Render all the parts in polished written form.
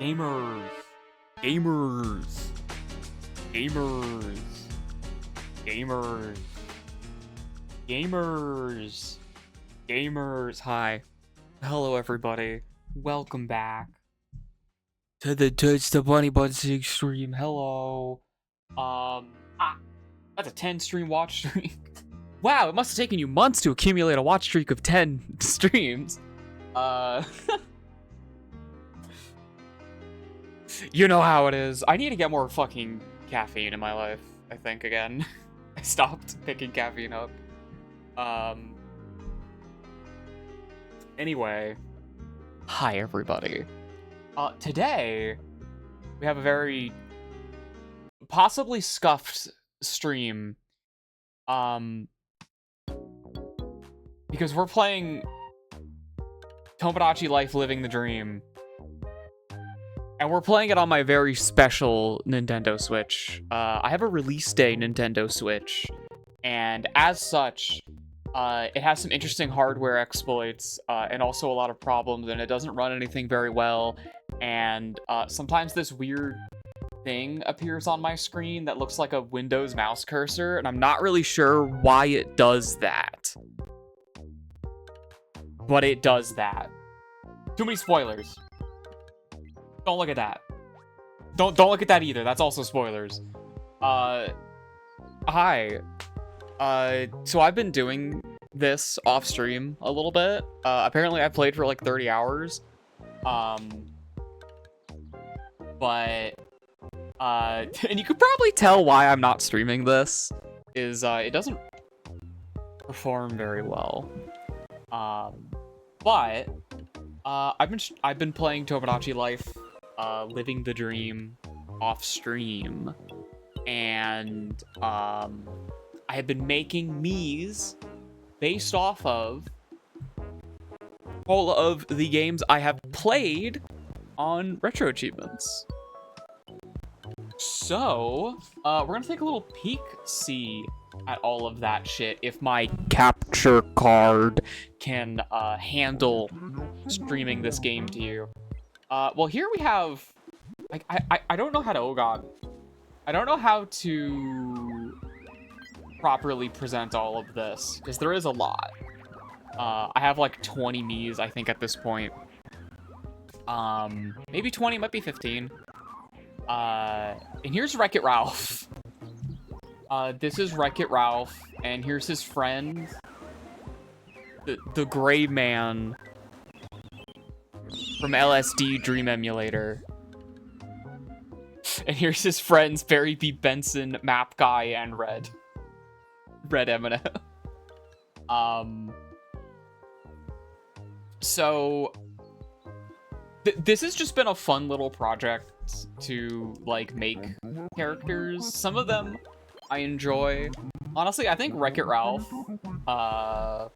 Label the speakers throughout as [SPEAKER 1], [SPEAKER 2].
[SPEAKER 1] Gamers, gamers, gamers, gamers, gamers, gamers. Hi, hello everybody. Welcome back to the Touch the Bunny Buns stream. Hello. That's a 10 stream watch streak. Wow, it must have taken you months to accumulate a watch streak of 10 streams. You know how it is. I need to get more fucking caffeine in my life, I think, again. I stopped picking caffeine up. Anyway. Hi, everybody. Today, we have a very possibly scuffed stream. Because we're playing Tomodachi Life Living the Dream. And we're playing it on my very special Nintendo Switch. I have a release day Nintendo Switch, and as such, it has some interesting hardware exploits, and also a lot of problems, and it doesn't run anything very well, and sometimes this weird thing appears on my screen that looks like a Windows mouse cursor, and I'm not really sure why it does that. But it does that. Too many spoilers. Don't look at that. Don't look at that either. That's also spoilers. Hi. So I've been doing this off stream a little bit. Apparently I played for like 30 hours. And you could probably tell why I'm not streaming this is it doesn't perform very well. But I've been playing Tomodachi Life, Living the Dream off stream, and I have been making Miis based off of all of the games I have played on Retro Achievements. So, we're gonna take a little peek-see at all of that shit if my capture card can handle streaming this game to you. Well, here we have, like, I don't know how to, oh god. I don't know how to properly present all of this, because there is a lot. I have like 20 Miis, I think, at this point. Maybe 20, might be 15. And here's Wreck-It Ralph. This is Wreck-It Ralph, and here's his friend, the gray man from LSD Dream Emulator. And here's his friends, Barry B. Benson, Map Guy, and Red Eminem. So this has just been a fun little project to like make characters. Some of them I enjoy. Honestly, I think Wreck-It Ralph, sorry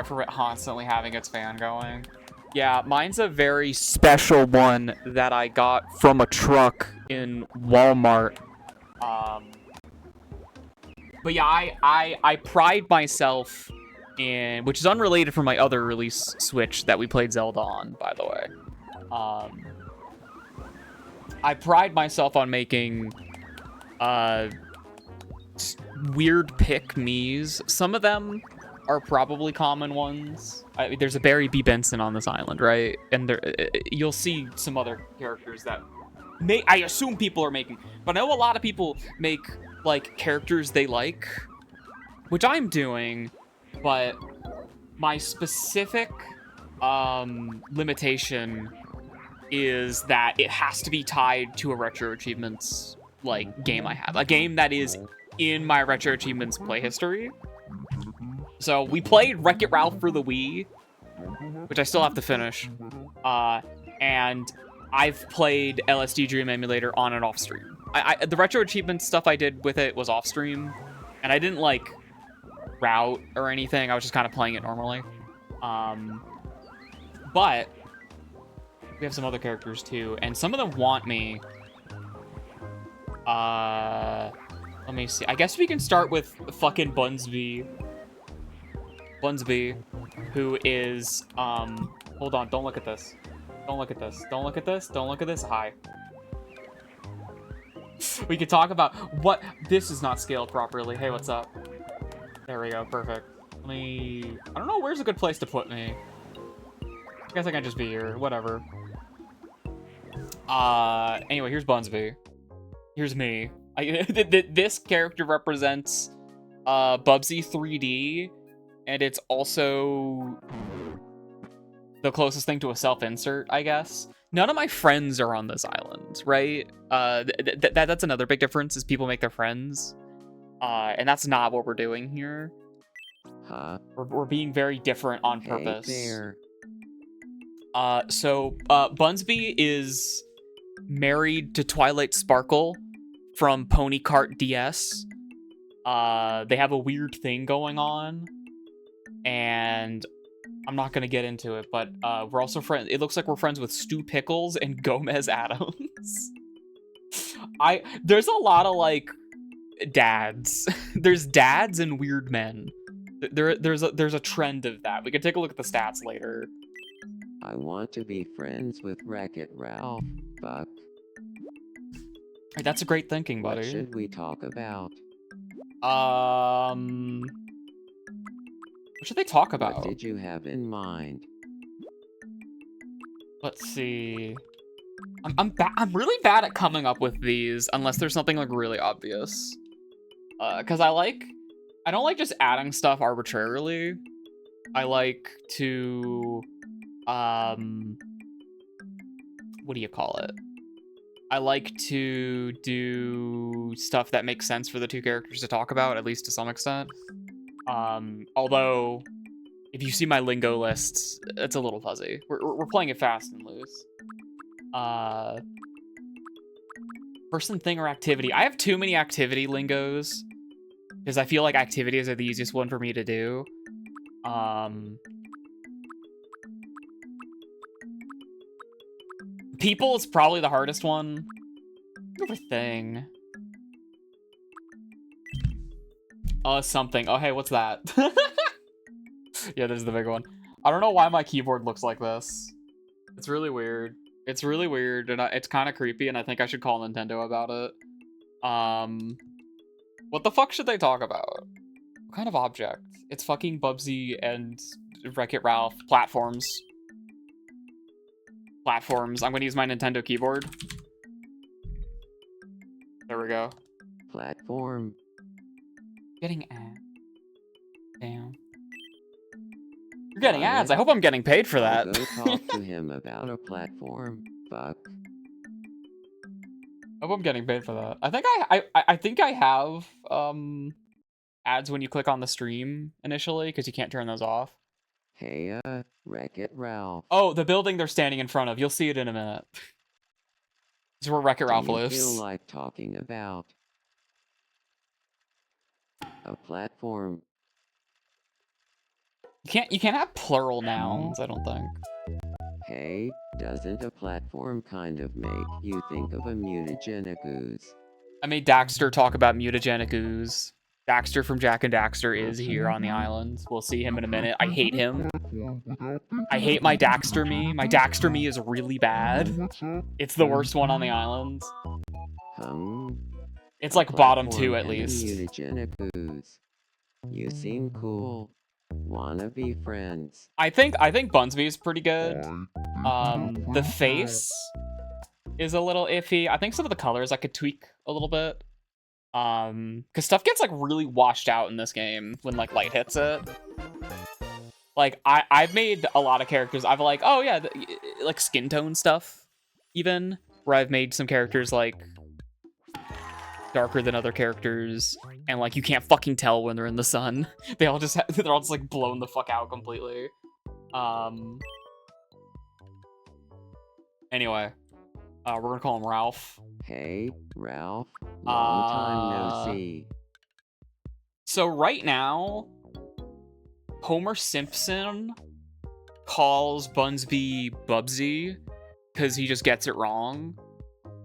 [SPEAKER 1] for constantly having its fan going. Yeah, mine's a very special one that I got from a truck in Walmart. But yeah, I pride myself in, which is unrelated from my other release Switch that we played Zelda on, by the way. I pride myself on making weird pick Miis. Some of them are probably common ones. There's a Barry B. Benson on this island, right? And there, you'll see some other characters that I assume people are making. But I know a lot of people make like characters they like, which I'm doing. But my specific limitation is that it has to be tied to a Retro Achievements like game I have, a game that is in my Retro Achievements play history. So we played Wreck-It Ralph for the Wii, which I still have to finish, and I've played LSD Dream Emulator on and off stream. The Retro Achievements stuff I did with it was off stream, and I didn't like route or anything. I was just kind of playing it normally. But we have some other characters too, and some of them want me. Let me see. I guess we can start with fucking Bunsby, who is, hold on, don't look at this. Don't look at this. Don't look at this. Don't look at this. Hi. We could talk about what... This is not scaled properly. Hey, what's up? There we go. Perfect. Let me... I don't know where's a good place to put me. I guess I can just be here. Whatever. Anyway, here's Bunsby. Here's me. This character represents Bubsy 3D, and it's also the closest thing to a self-insert, I guess. None of my friends are on this island, right? That's another big difference, is people make their friends. And that's not what we're doing here.
[SPEAKER 2] Huh?
[SPEAKER 1] We're being very different on purpose.
[SPEAKER 2] Hey there.
[SPEAKER 1] So Bunsby is married to Twilight Sparkle from Pony Kart DS. They have a weird thing going on, and I'm not gonna get into it, but we're also friends. It looks like we're friends with Stu Pickles and Gomez Adams. There's a lot of like dads. There's dads and weird men. There's a trend of that. We can take a look at the stats later.
[SPEAKER 2] I want to be friends with Wreck-It Ralph, Buck.
[SPEAKER 1] Hey, that's a great thinking, buddy.
[SPEAKER 2] What should we talk about?
[SPEAKER 1] What should they talk about?
[SPEAKER 2] What did you have in mind?
[SPEAKER 1] Let's see. I'm really bad at coming up with these unless there's something like really obvious. Cause I don't like just adding stuff arbitrarily. I like to what do you call it? I like to do stuff that makes sense for the two characters to talk about, at least to some extent. Although, if you see my lingo lists, it's a little fuzzy. We're playing it fast and loose. Person, thing, or activity. I have too many activity lingos, because I feel like activities are the easiest one for me to do. People is probably the hardest one. Everything. Something. Oh, hey, what's that? Yeah, there's the big one. I don't know why my keyboard looks like this. It's really weird. It's really weird, and it's kind of creepy, and I think I should call Nintendo about it. What the fuck should they talk about? What kind of object? It's fucking Bubsy and Wreck-It Ralph. Platforms. Platforms. I'm gonna use my Nintendo keyboard. There we go.
[SPEAKER 2] Platform.
[SPEAKER 1] Getting ads. Damn. You're getting ads. I hope I'm getting paid for that.
[SPEAKER 2] I'll go talk to him about a platform, Buck.
[SPEAKER 1] I hope I'm getting paid for that. I think I have ads when you click on the stream initially, because you can't turn those off.
[SPEAKER 2] Hey, Wreck-It Ralph.
[SPEAKER 1] Oh, the building they're standing in front of. You'll see it in a minute. This is where Wreck-It Ralph lives.
[SPEAKER 2] Do you feel like talking about a platform?
[SPEAKER 1] You can't have plural nouns, I don't think.
[SPEAKER 2] Hey, doesn't a platform kind of make you think of a mutagenic ooze?
[SPEAKER 1] I made Daxter talk about mutagenic ooze. Daxter from Jak and Daxter is here on the island. We'll see him in a minute. I hate him. I hate my Daxter me. My Daxter me is really bad. It's the worst one on the island. It's like bottom 2 at least.
[SPEAKER 2] Mutagenic ooze. You seem cool. Wanna be friends?
[SPEAKER 1] I think Bunsby is pretty good. The face is a little iffy. I think some of the colors I could tweak a little bit. Because stuff gets like really washed out in this game when like light hits it. Like I've made a lot of characters. I've like, oh yeah, like skin tone stuff, even where I've made some characters like darker than other characters, and like you can't fucking tell when they're in the sun. They're all just like blown the fuck out completely. Anyway, we're gonna call him Ralph.
[SPEAKER 2] Hey, Ralph. Long time no see.
[SPEAKER 1] So right now, Homer Simpson calls Bunsby Bubsy because he just gets it wrong.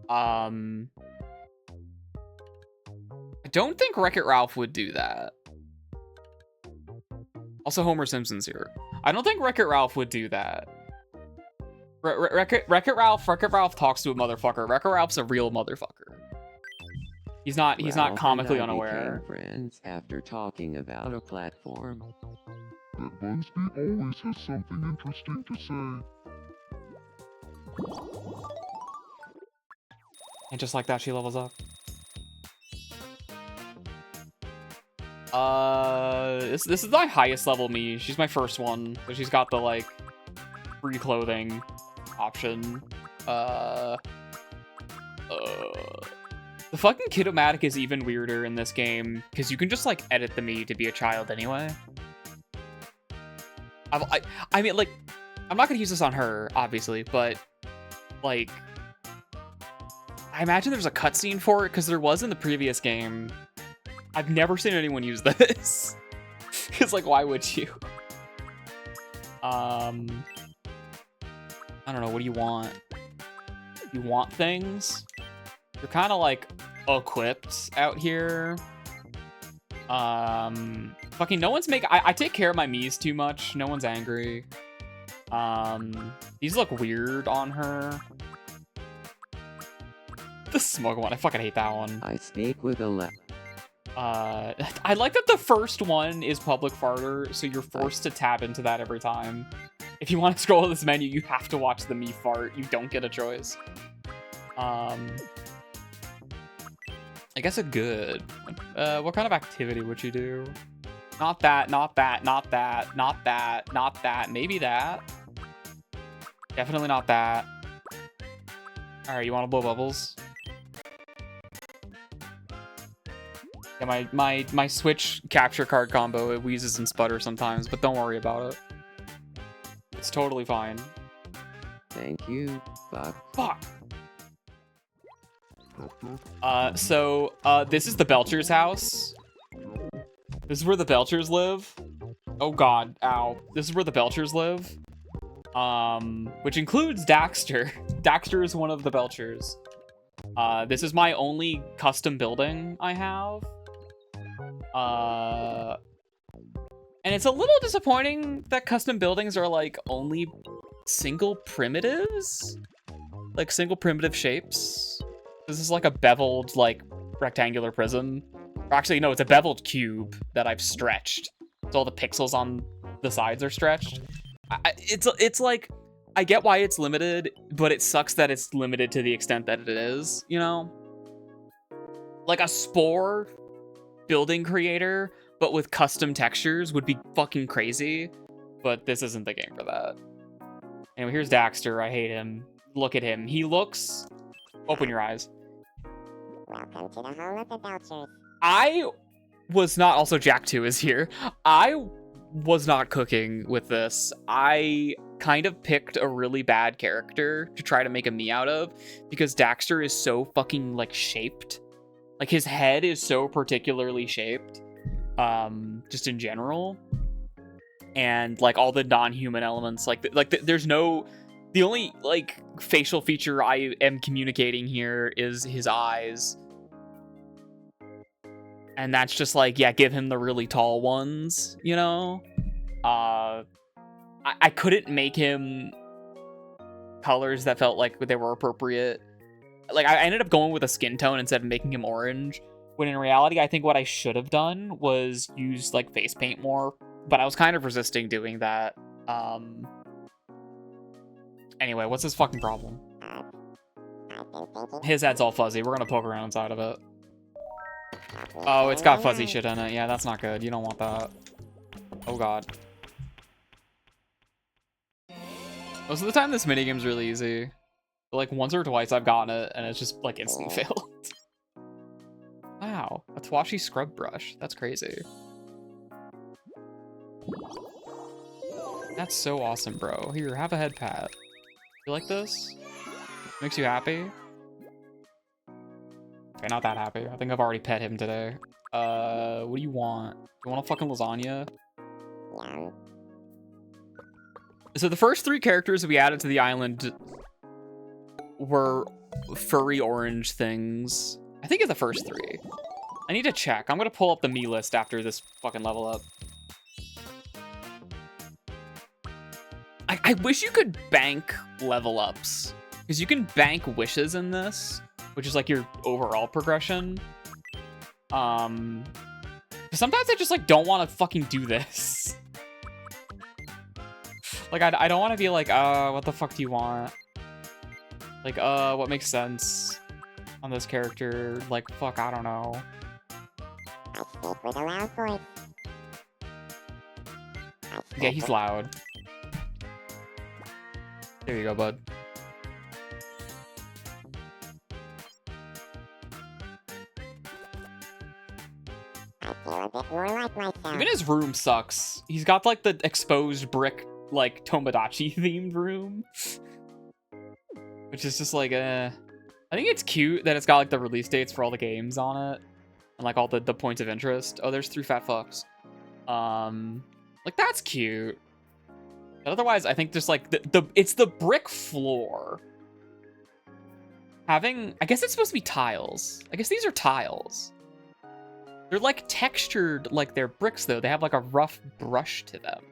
[SPEAKER 1] I don't think Wreck-It Ralph would do that. Also, Homer Simpson's here. I don't think Wreck-It Ralph would do that. Wreck-It Ralph talks to a motherfucker. Wreck-It Ralph's a real motherfucker. He's not comically
[SPEAKER 2] and I
[SPEAKER 1] unaware.
[SPEAKER 2] became friends after talking about a platform.
[SPEAKER 3] That Bunsby always has something interesting to say.
[SPEAKER 1] And just like that, she levels up. This is my highest level me. She's my first one, but she's got the like free clothing option. The fucking Kid-O-Matic is even weirder in this game because you can just like edit the me to be a child anyway. I mean, like, I'm not gonna use this on her, obviously, but like, I imagine there's a cutscene for it because there was in the previous game. I've never seen anyone use this. It's like, why would you? I don't know. What do you want? You want things? You're kind of like equipped out here. Fucking no one's I take care of my Miis too much. No one's angry. These look weird on her. The smoke one. I fucking hate that one.
[SPEAKER 2] I speak with a left.
[SPEAKER 1] I like that the first one is public farter, so you're forced to tab into that every time. If you want to scroll this menu, you have to watch the me fart. You don't get a choice. I guess a good. What kind of activity would you do? Not that, not that, not that, not that, not that. Maybe that. Definitely not that. All right, you want to blow bubbles? Yeah, my Switch capture card combo, it wheezes and sputters sometimes, but don't worry about it. It's totally fine.
[SPEAKER 2] Thank you, fuck.
[SPEAKER 1] Fuck! This is the Belcher's house. This is where the Belchers live. Oh god, ow. This is where the Belchers live. Which includes Daxter. Daxter is one of the Belchers. This is my only custom building I have. And it's a little disappointing that custom buildings are like only single primitives, like single primitive shapes. This is like a beveled like rectangular prism. Or actually, no, it's a beveled cube that I've stretched. So all the pixels on the sides are stretched. It's like, I get why it's limited, but it sucks that it's limited to the extent that it is, you know? Like a Spore building creator, but with custom textures would be fucking crazy, but this isn't the game for that. Anyway, here's Daxter. I hate him. Look at him. He looks... Open your eyes.
[SPEAKER 4] Welcome to the home of the Belchers.
[SPEAKER 1] I was not... Also, Jak 2 is here. I was not cooking with this. I kind of picked a really bad character to try to make a me out of, because Daxter is so fucking, like, shaped. Like, his head is so particularly shaped, just in general. And, like, all the non-human elements, there's no... The only, like, facial feature I am communicating here is his eyes. And that's just, like, yeah, give him the really tall ones, you know? I couldn't make him colors that felt like they were appropriate. Like, I ended up going with a skin tone instead of making him orange, when in reality, I think what I should have done was use, like, face paint more, but I was kind of resisting doing that. Anyway, what's his fucking problem? His head's all fuzzy. We're gonna poke around inside of it. Oh, it's got fuzzy shit in it. Yeah, that's not good. You don't want that. Oh god. Most of the time, this minigame's really easy. But, like, once or twice I've gotten it, and it's just, like, instant failed. Wow, a Twashi scrub brush. That's crazy. That's so awesome, bro. Here, have a head pat. You like this? Makes you happy? Okay, not that happy. I think I've already pet him today. What do you want? You want a fucking lasagna?
[SPEAKER 4] Yeah.
[SPEAKER 1] So the first 3 characters we added to the island were furry orange things. I think it's the first 3. I need to check. I'm gonna pull up the me list after this fucking level up. I wish you could bank level ups, because you can bank wishes in this, which is like your overall progression. Sometimes I just like don't want to fucking do this. Like I don't want to be like, what the fuck do you want? Like, what makes sense on this character? Like, fuck, I don't know.
[SPEAKER 4] I speak with a loud voice.
[SPEAKER 1] Yeah, he's loud. There you go, bud.
[SPEAKER 4] I feel a bit more like myself.
[SPEAKER 1] Even his room sucks. He's got like the exposed brick, like Tomodachi themed room, which is just like I think it's cute that it's got like the release dates for all the games on it and like all the points of interest. Oh, there's 3 fat fucks. Like that's cute. But otherwise, I think just like it's the brick floor. I guess it's supposed to be tiles. I guess these are tiles. They're like textured like they're bricks though. They have like a rough brush to them,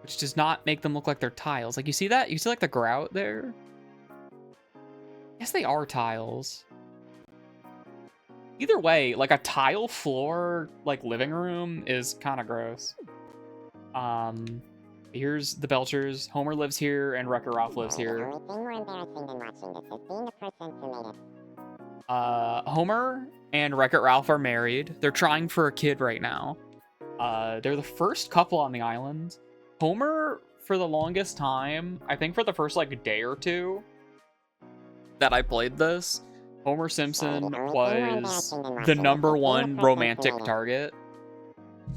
[SPEAKER 1] which does not make them look like they're tiles. Like you see that? You see like the grout there? I guess they are tiles. Either way, like a tile floor like living room is kind of gross. Here's the Belchers. Homer lives here and Wreck-It Ralph lives here.
[SPEAKER 4] The only thing more embarrassing than watching this is being the person who made it.
[SPEAKER 1] Homer and Wreck-It Ralph are married. They're trying for a kid right now. They're the first couple on the island. Homer, for the longest time, I think for the first like day or two that I played this, Homer Simpson was the #1 romantic target,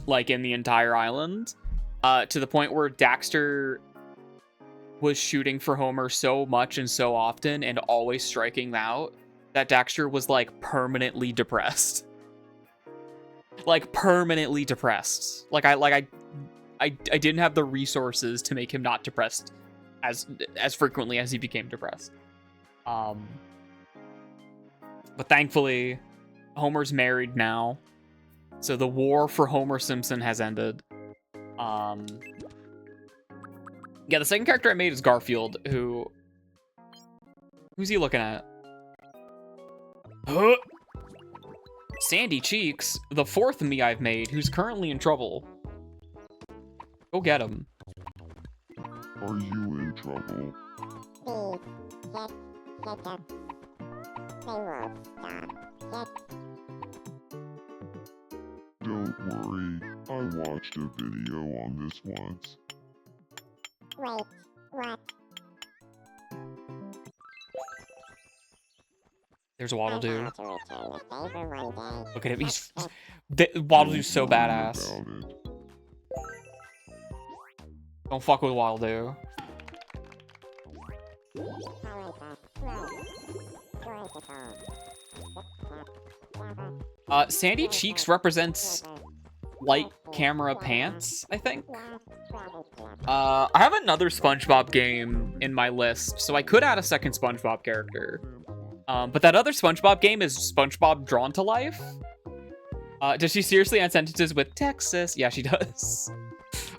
[SPEAKER 1] like in the entire island, to the point where Daxter was shooting for Homer so much and so often and always striking out that Daxter was like permanently depressed. Like permanently depressed. Like I didn't have the resources to make him not depressed as frequently as he became depressed. But thankfully, Homer's married now, so the war for Homer Simpson has ended. Yeah, the second character I made is Garfield, who's he looking at? Huh? Sandy Cheeks, the 4th me I've made, who's currently in trouble. Go get him.
[SPEAKER 3] Are you in trouble?
[SPEAKER 4] Please, shut up. They won't stop.
[SPEAKER 3] Don't worry, I watched a video on this once.
[SPEAKER 4] Wait, what?
[SPEAKER 1] There's Waddle Doo.
[SPEAKER 4] I had to return the favor one day.
[SPEAKER 1] Look at him. Waddle Doo's so
[SPEAKER 3] Don't worry
[SPEAKER 1] badass.
[SPEAKER 3] about it.
[SPEAKER 1] Don't fuck with Waddle Doo. Sandy Cheeks represents light camera pants, I think. I have another SpongeBob game in my list, so I could add a second SpongeBob character. But that other SpongeBob game is SpongeBob Drawn to Life. Does she seriously end sentences with Texas? Yeah, she does.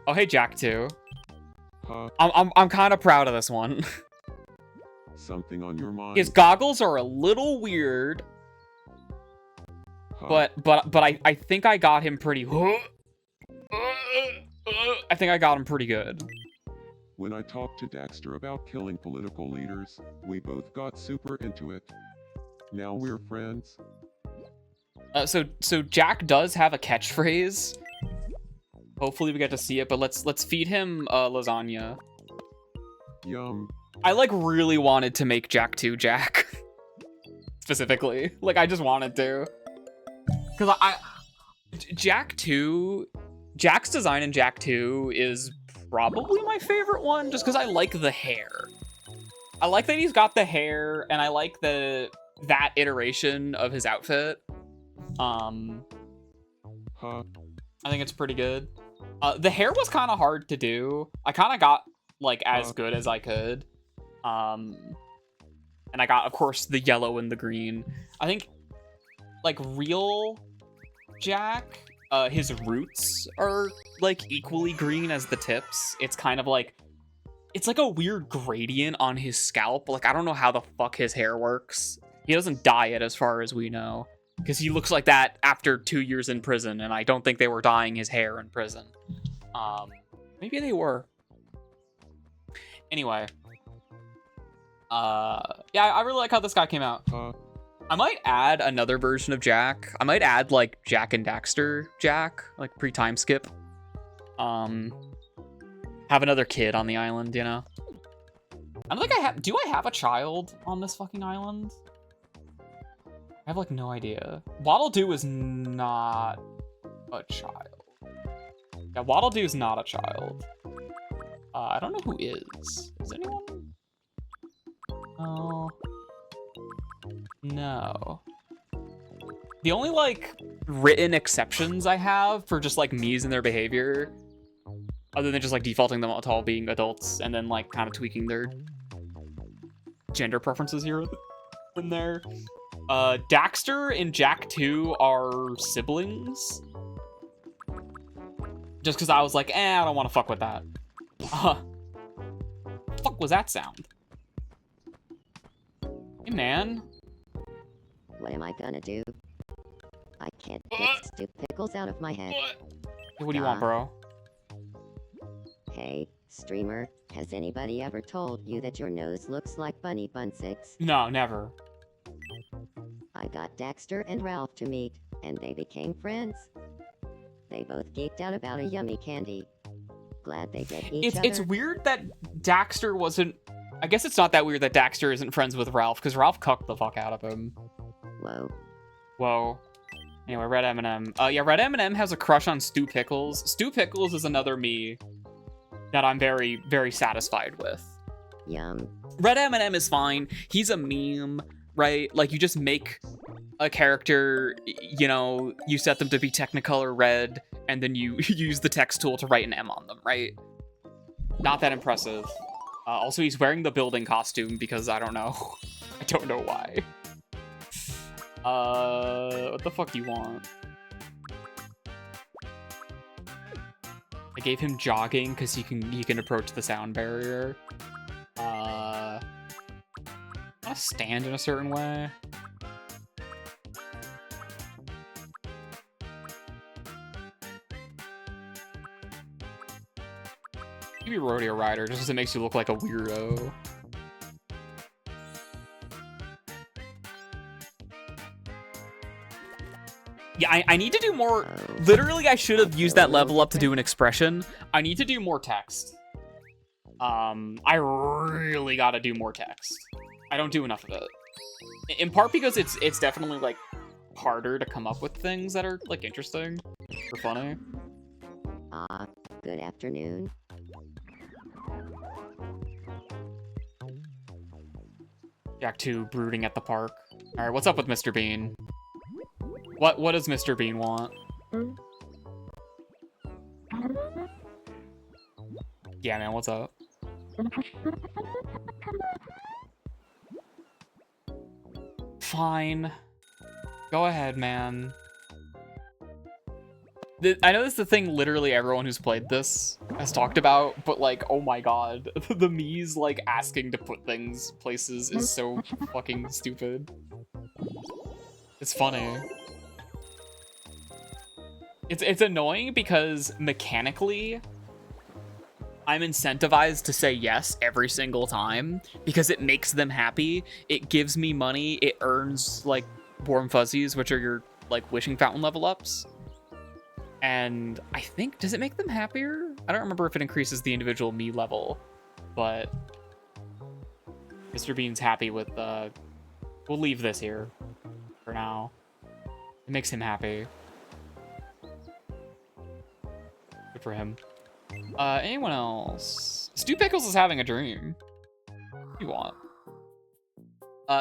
[SPEAKER 1] Oh, hey, Jak too.
[SPEAKER 3] Huh?
[SPEAKER 1] I'm kind of proud of this one.
[SPEAKER 3] Something on your mind?
[SPEAKER 1] His goggles are a little weird,
[SPEAKER 3] Huh?
[SPEAKER 1] but I think I got him pretty. I think I got him pretty good.
[SPEAKER 3] When I talked to Daxter about killing political leaders, we both got super into it. Now we're friends.
[SPEAKER 1] So Jak does have a catchphrase. Hopefully we get to see it, but let's feed him lasagna.
[SPEAKER 3] Yum.
[SPEAKER 1] I like really wanted to make Jak 2 Jak. Specifically. Like I just wanted to. Cause Jak 2, Jak's design in Jak 2 is probably my favorite one, just because I like the hair. I like that he's got the hair, and I like that iteration of his outfit.
[SPEAKER 3] Huh?
[SPEAKER 1] I think it's pretty good. The hair was kind of hard to do. I kind of got like as good as I could. And I got, of course, the yellow and the green. I think like real Jak his roots are like equally green as the tips. It's kind of like, it's like a weird gradient on his scalp. Like, I don't know how the fuck his hair works. He doesn't dye it as far as we know, because he looks like that after 2 years in prison, and I don't think they were dyeing his hair in prison. Maybe they were. Anyway. Yeah, I really like how this guy came out. I might add another version of Jak. I might add, like, Jak and Daxter Jak, like, pre-time skip. Have another kid on the island, you know? I don't think I have... Do I have a child on this fucking island? I have, like, no idea. Waddle-Doo is not a child. Yeah, Waddle-Doo is not a child. I don't know who is. Is anyone? Oh... No. The only, like, written exceptions I have for just, like, Miis and their behavior, other than just, like, defaulting them to all being adults and then, like, kind of tweaking their gender preferences here and there. Daxter and Jak 2 are siblings. Just because I was like, I don't want to fuck with that. Fuck was that sound? Hey, man.
[SPEAKER 5] What am I gonna do? I can't get Stu Pickles out of my head.
[SPEAKER 1] Hey, what do you want, bro?
[SPEAKER 5] Hey, streamer, has anybody ever told you that your nose looks like Bunny Bunsix?
[SPEAKER 1] No, never.
[SPEAKER 5] I got Daxter and Ralph to meet, and they became friends. They both geeked out about a yummy candy. Glad they get each other.
[SPEAKER 1] It's weird that Daxter wasn't... I guess it's not that weird that Daxter isn't friends with Ralph, because Ralph cucked the fuck out of him.
[SPEAKER 5] Whoa.
[SPEAKER 1] Whoa. Anyway, Red M&M. Yeah, Red M&M has a crush on Stu Pickles. Stu Pickles is another me that I'm very, very satisfied with.
[SPEAKER 5] Yum.
[SPEAKER 1] Red M&M is fine. He's a meme, right? Like, you just make a character, you know, you set them to be Technicolor red, and then you use the text tool to write an M on them, right? Not that impressive. Also, he's wearing the building costume because I don't know. I don't know why. What the fuck do you want? I gave him jogging because he can approach the sound barrier. I stand in a certain way. Maybe Rodeo Rider, just because it makes you look like a weirdo. Yeah, I need to do more. Literally, I should have used that level up to do an expression. I need to do more text. I really gotta do more text. I don't do enough of it. In part because it's definitely, like, harder to come up with things that are, like, interesting or funny.
[SPEAKER 5] Good afternoon.
[SPEAKER 1] Jak 2 brooding at the park. Alright, what's up with Mr. Bean? What does Mr. Bean want? Yeah, man, what's up? Fine. Go ahead, man. I know this is the thing literally everyone who's played this has talked about, but, like, oh my god. The Mii's, like, asking to put things places is so fucking stupid. It's funny. It's annoying because mechanically, I'm incentivized to say yes every single time because it makes them happy. It gives me money. It earns, like, warm fuzzies, which are your, like, wishing fountain level ups. And I think, does it make them happier? I don't remember if it increases the individual Mii level, but Mr. Bean's happy with we'll leave this here for now. It makes him happy. Good for him. Anyone else? Stu Pickles is having a dream. What do you want?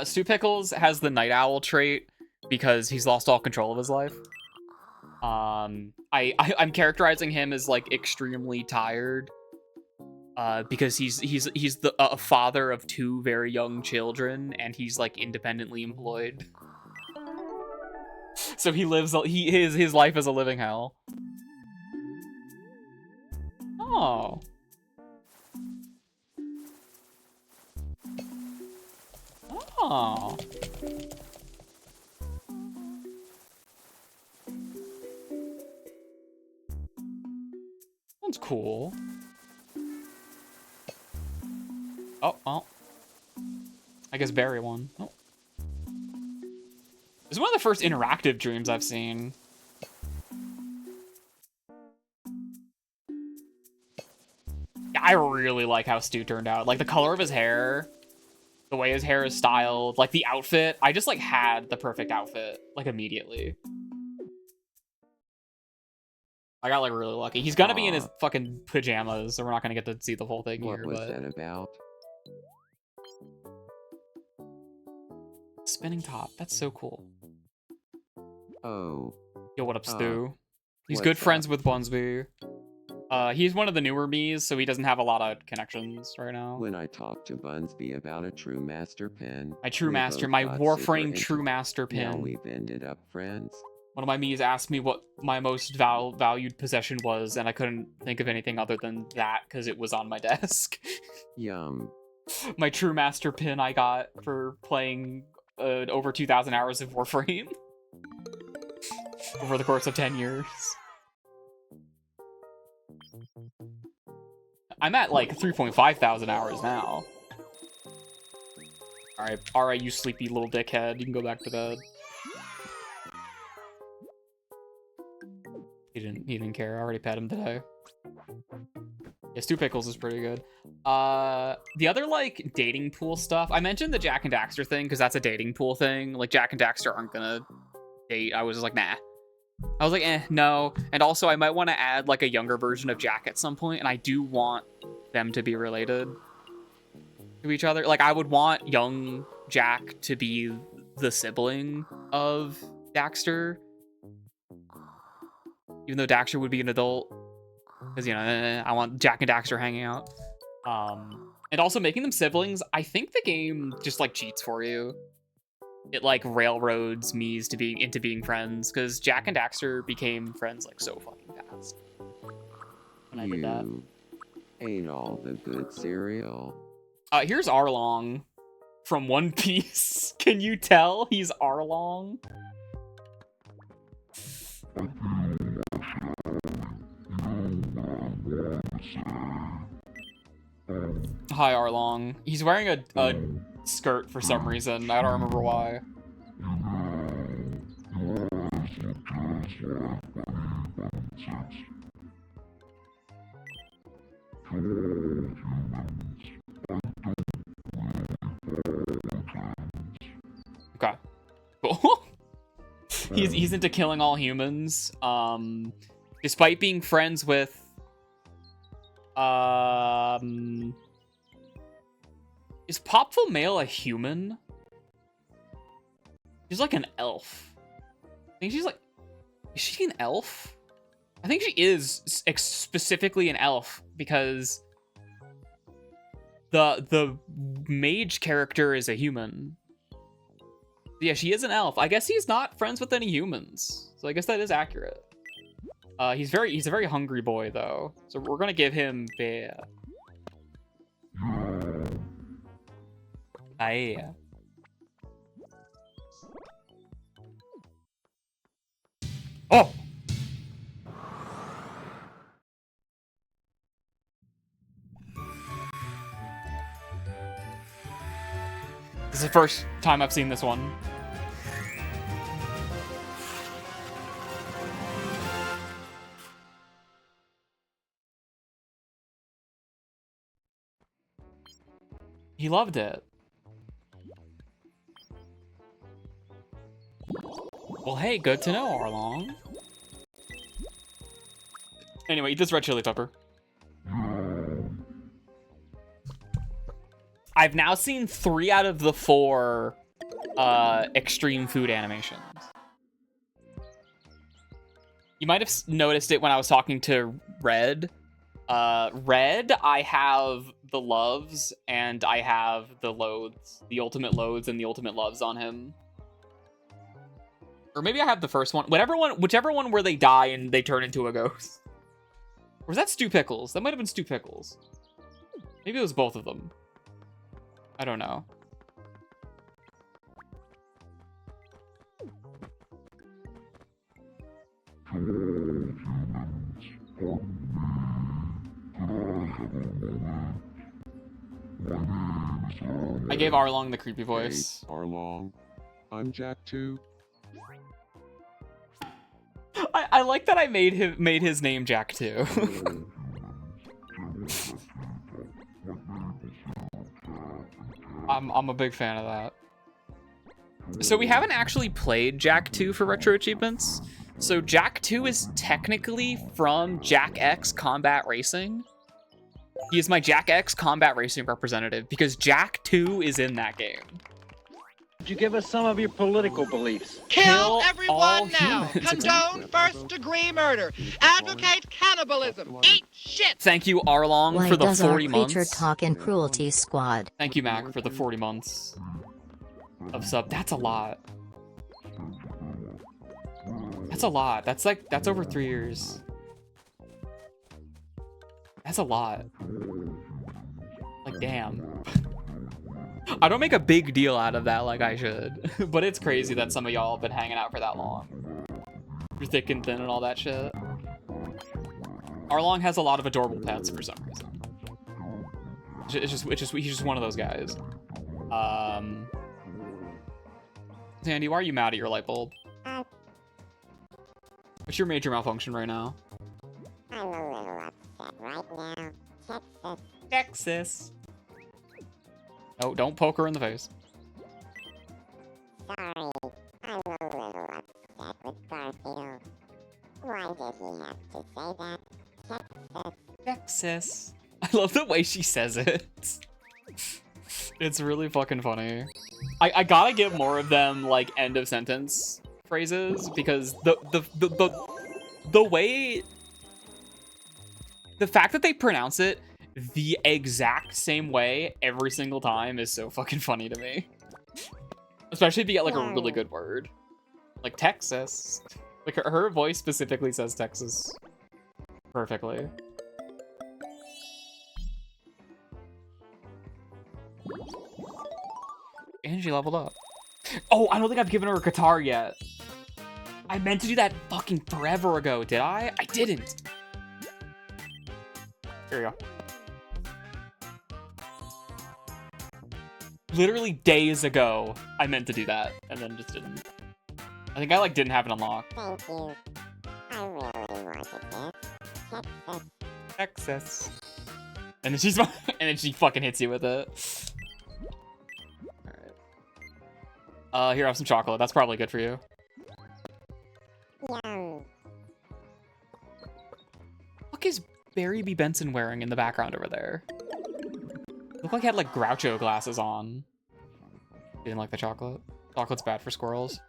[SPEAKER 1] Stu Pickles has the Night Owl trait because he's lost all control of his life. I'm characterizing him as, like, extremely tired. Because he's the a father of 2 very young children, and he's, like, independently employed. So he lives, his life is a living hell. Oh. Oh. That's cool. Oh, well. I guess Barry won. Oh. This is one of the first interactive dreams I've seen. Yeah, I really like how Stu turned out. Like, the color of his hair, the way his hair is styled, like, the outfit. I just, like, had the perfect outfit, like, immediately. I got, like, really lucky. He's gonna be in his fucking pajamas, so we're not gonna get to see the whole thing here,
[SPEAKER 2] What was
[SPEAKER 1] but...
[SPEAKER 2] that about?
[SPEAKER 1] Spinning top. That's so cool.
[SPEAKER 2] Oh.
[SPEAKER 1] Yo, what up, Stu? He's
[SPEAKER 2] what's
[SPEAKER 1] good friends
[SPEAKER 2] up?
[SPEAKER 1] with Bunsby. He's one of the newer Miis, so he doesn't have a lot of connections right now.
[SPEAKER 2] When I talked to Bunsby about a True Master pin,
[SPEAKER 1] My True
[SPEAKER 2] we
[SPEAKER 1] Master,
[SPEAKER 2] both
[SPEAKER 1] my
[SPEAKER 2] got
[SPEAKER 1] Warframe
[SPEAKER 2] super
[SPEAKER 1] True
[SPEAKER 2] into-
[SPEAKER 1] Master
[SPEAKER 2] Now
[SPEAKER 1] pin.
[SPEAKER 2] we've ended up friends.
[SPEAKER 1] One of my Miis asked me what my most valued possession was, and I couldn't think of anything other than that because it was on my desk.
[SPEAKER 2] Yum.
[SPEAKER 1] My True Master pin I got for playing over 2,000 hours of Warframe over the course of 10 years. I'm at like 3.5 thousand hours now. Alright, you sleepy little dickhead. You can go back to bed. He didn't care. I already pet him today. Yeah, Stu Pickles is pretty good. The other, like, dating pool stuff. I mentioned the Jak and Daxter thing, because that's a dating pool thing. Like, Jak and Daxter aren't gonna date. I was just like, nah. I was like, no. And also, I might want to add, like, a younger version of Jak at some point, and I do want them to be related to each other. Like, I would want young Jak to be the sibling of Daxter. Even though Daxter would be an adult. Because, you know, I want Jak and Daxter hanging out. And also making them siblings, I think the game just, like, cheats for you. It, like, railroads Miis into being friends. Because Jak and Daxter became friends, like, so fucking fast. When I did that.
[SPEAKER 2] You ate all the good cereal.
[SPEAKER 1] Here's Arlong from One Piece. Can you tell he's Arlong? Hi, Arlong. He's wearing a skirt for some reason. I don't remember why. Okay. Cool. He's into killing all humans. Despite being friends with is Popful Male a human? She's like an elf. I think she's like, is she an elf? I think she is specifically an elf because the mage character is a human. Yeah, she is an elf. I guess he's not friends with any humans, so I guess that is accurate. He's a very hungry boy though, so we're gonna give him bear. Aye. Oh. This is the first time I've seen this one. He loved it. Well, hey, good to know, Arlong. Anyway, eat this red chili pepper. I've now seen 3 out of the 4 extreme food animations. You might have noticed it when I was talking to Red. Red, I have the loves, and I have the loads. The ultimate loads and the ultimate loves on him. Or maybe I have the first one. Whichever one where they die and they turn into a ghost. Or was that Stu Pickles? That might have been Stu Pickles. Maybe it was both of them. I don't know. I gave Arlong the creepy voice.
[SPEAKER 3] Hey, Arlong. I'm Jak too.
[SPEAKER 1] I like that I made his name Jak too. I'm a big fan of that. So we haven't actually played Jak 2 for Retro Achievements. So Jak 2 is technically from Jak X Combat Racing. He is my Jak X Combat Racing representative because Jak 2 is in that game.
[SPEAKER 6] Could you give us some of your political beliefs?
[SPEAKER 1] Kill
[SPEAKER 7] Kill
[SPEAKER 1] all
[SPEAKER 7] everyone now!
[SPEAKER 1] humans.
[SPEAKER 7] Condone first-degree murder! Advocate cannibalism! Eat shit!
[SPEAKER 1] Thank you, Arlong,
[SPEAKER 8] Why
[SPEAKER 1] for the
[SPEAKER 8] does
[SPEAKER 1] 40
[SPEAKER 8] our
[SPEAKER 1] months.
[SPEAKER 8] creature talk in Cruelty Squad?
[SPEAKER 1] Thank you, Mac, for the 40 months of sub. That's a lot. That's a lot. That's over 3 years. That's a lot. Like, damn. I don't make a big deal out of that like I should, but it's crazy that some of y'all have been hanging out for that long. You're thick and thin and all that shit. Arlong has a lot of adorable pets for some reason. He's just one of those guys. Sandy, why are you mad at your light bulb? What's your major malfunction right now?
[SPEAKER 4] I'm a little upset right now. Texas.
[SPEAKER 1] Texas. Oh, don't poke her in the face.
[SPEAKER 4] Sorry, I'm a little upset with Garfield. Why did he have to say that? Texas.
[SPEAKER 1] Texas. I love the way she says it. It's really fucking funny. I gotta get more of them like end of sentence phrases because the way, the fact that they pronounce it the exact same way every single time is so fucking funny to me. Especially if you get like a really good word. Like Texas. Like her voice specifically says Texas perfectly. And she leveled up. Oh, I don't think I've given her a guitar yet. I meant to do that fucking forever ago, did I? I didn't. Here we go. Literally days ago, I meant to do that, and then just didn't. I think I like didn't have it unlocked.
[SPEAKER 4] Thank you. I really wanted this. Texas.
[SPEAKER 1] Texas. And then she's and then she fucking hits you with it. Alright. Here, have some chocolate. That's probably good for you.
[SPEAKER 4] Yum.
[SPEAKER 1] What is Barry B. Benson wearing in the background over there? Looked like he had like Groucho glasses on. Didn't like the chocolate. Chocolate's bad for squirrels.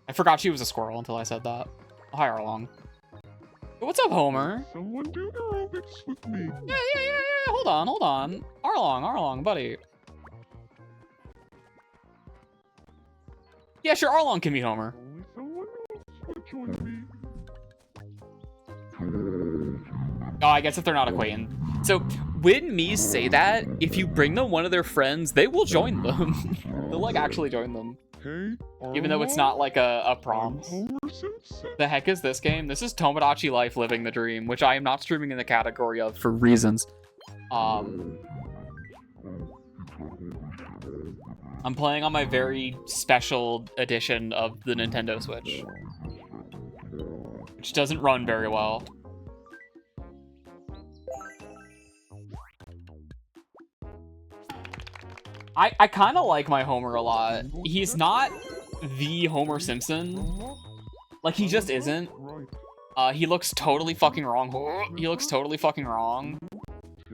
[SPEAKER 1] I forgot she was a squirrel until I said that. Oh, hi, Arlong. What's up, Homer?
[SPEAKER 3] Someone do aerobics with me.
[SPEAKER 1] Yeah. Hold on. Arlong, buddy. Yeah, sure, Arlong can meet Homer.
[SPEAKER 3] Only someone else would join me.
[SPEAKER 1] Oh, I guess if they're not acquainted. So, when Mies say that, if you bring them one of their friends, they will join them. They'll, like, actually join them.
[SPEAKER 3] Hey,
[SPEAKER 1] Even though it's not, like, a prom.
[SPEAKER 3] Homer Simpson.
[SPEAKER 1] The heck is this game? This is Tomodachi Life Living the Dream, which I am not streaming in the category of for reasons. I'm playing on my very special edition of the Nintendo Switch, which doesn't run very well. I kind of like my Homer a lot. He's not the Homer Simpson. Like, he just isn't. He looks totally fucking wrong. He looks totally fucking wrong.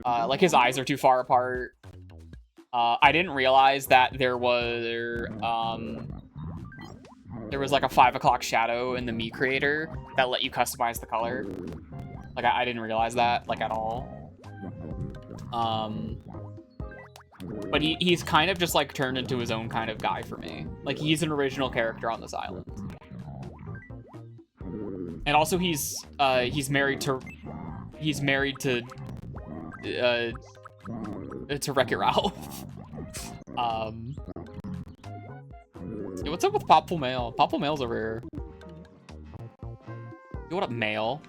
[SPEAKER 1] Like, his eyes are too far apart. I didn't realize that there was like a 5 o'clock shadow in the Mii creator that let you customize the color. Like, I didn't realize that, like, at all. But he's kind of just, like, turned into his own kind of guy for me. Like, he's an original character on this island. And also he's married to Wreck-It Ralph. Yeah, what's up with Popful Mail? Popful Mail's over here. Yo, what up, Mail?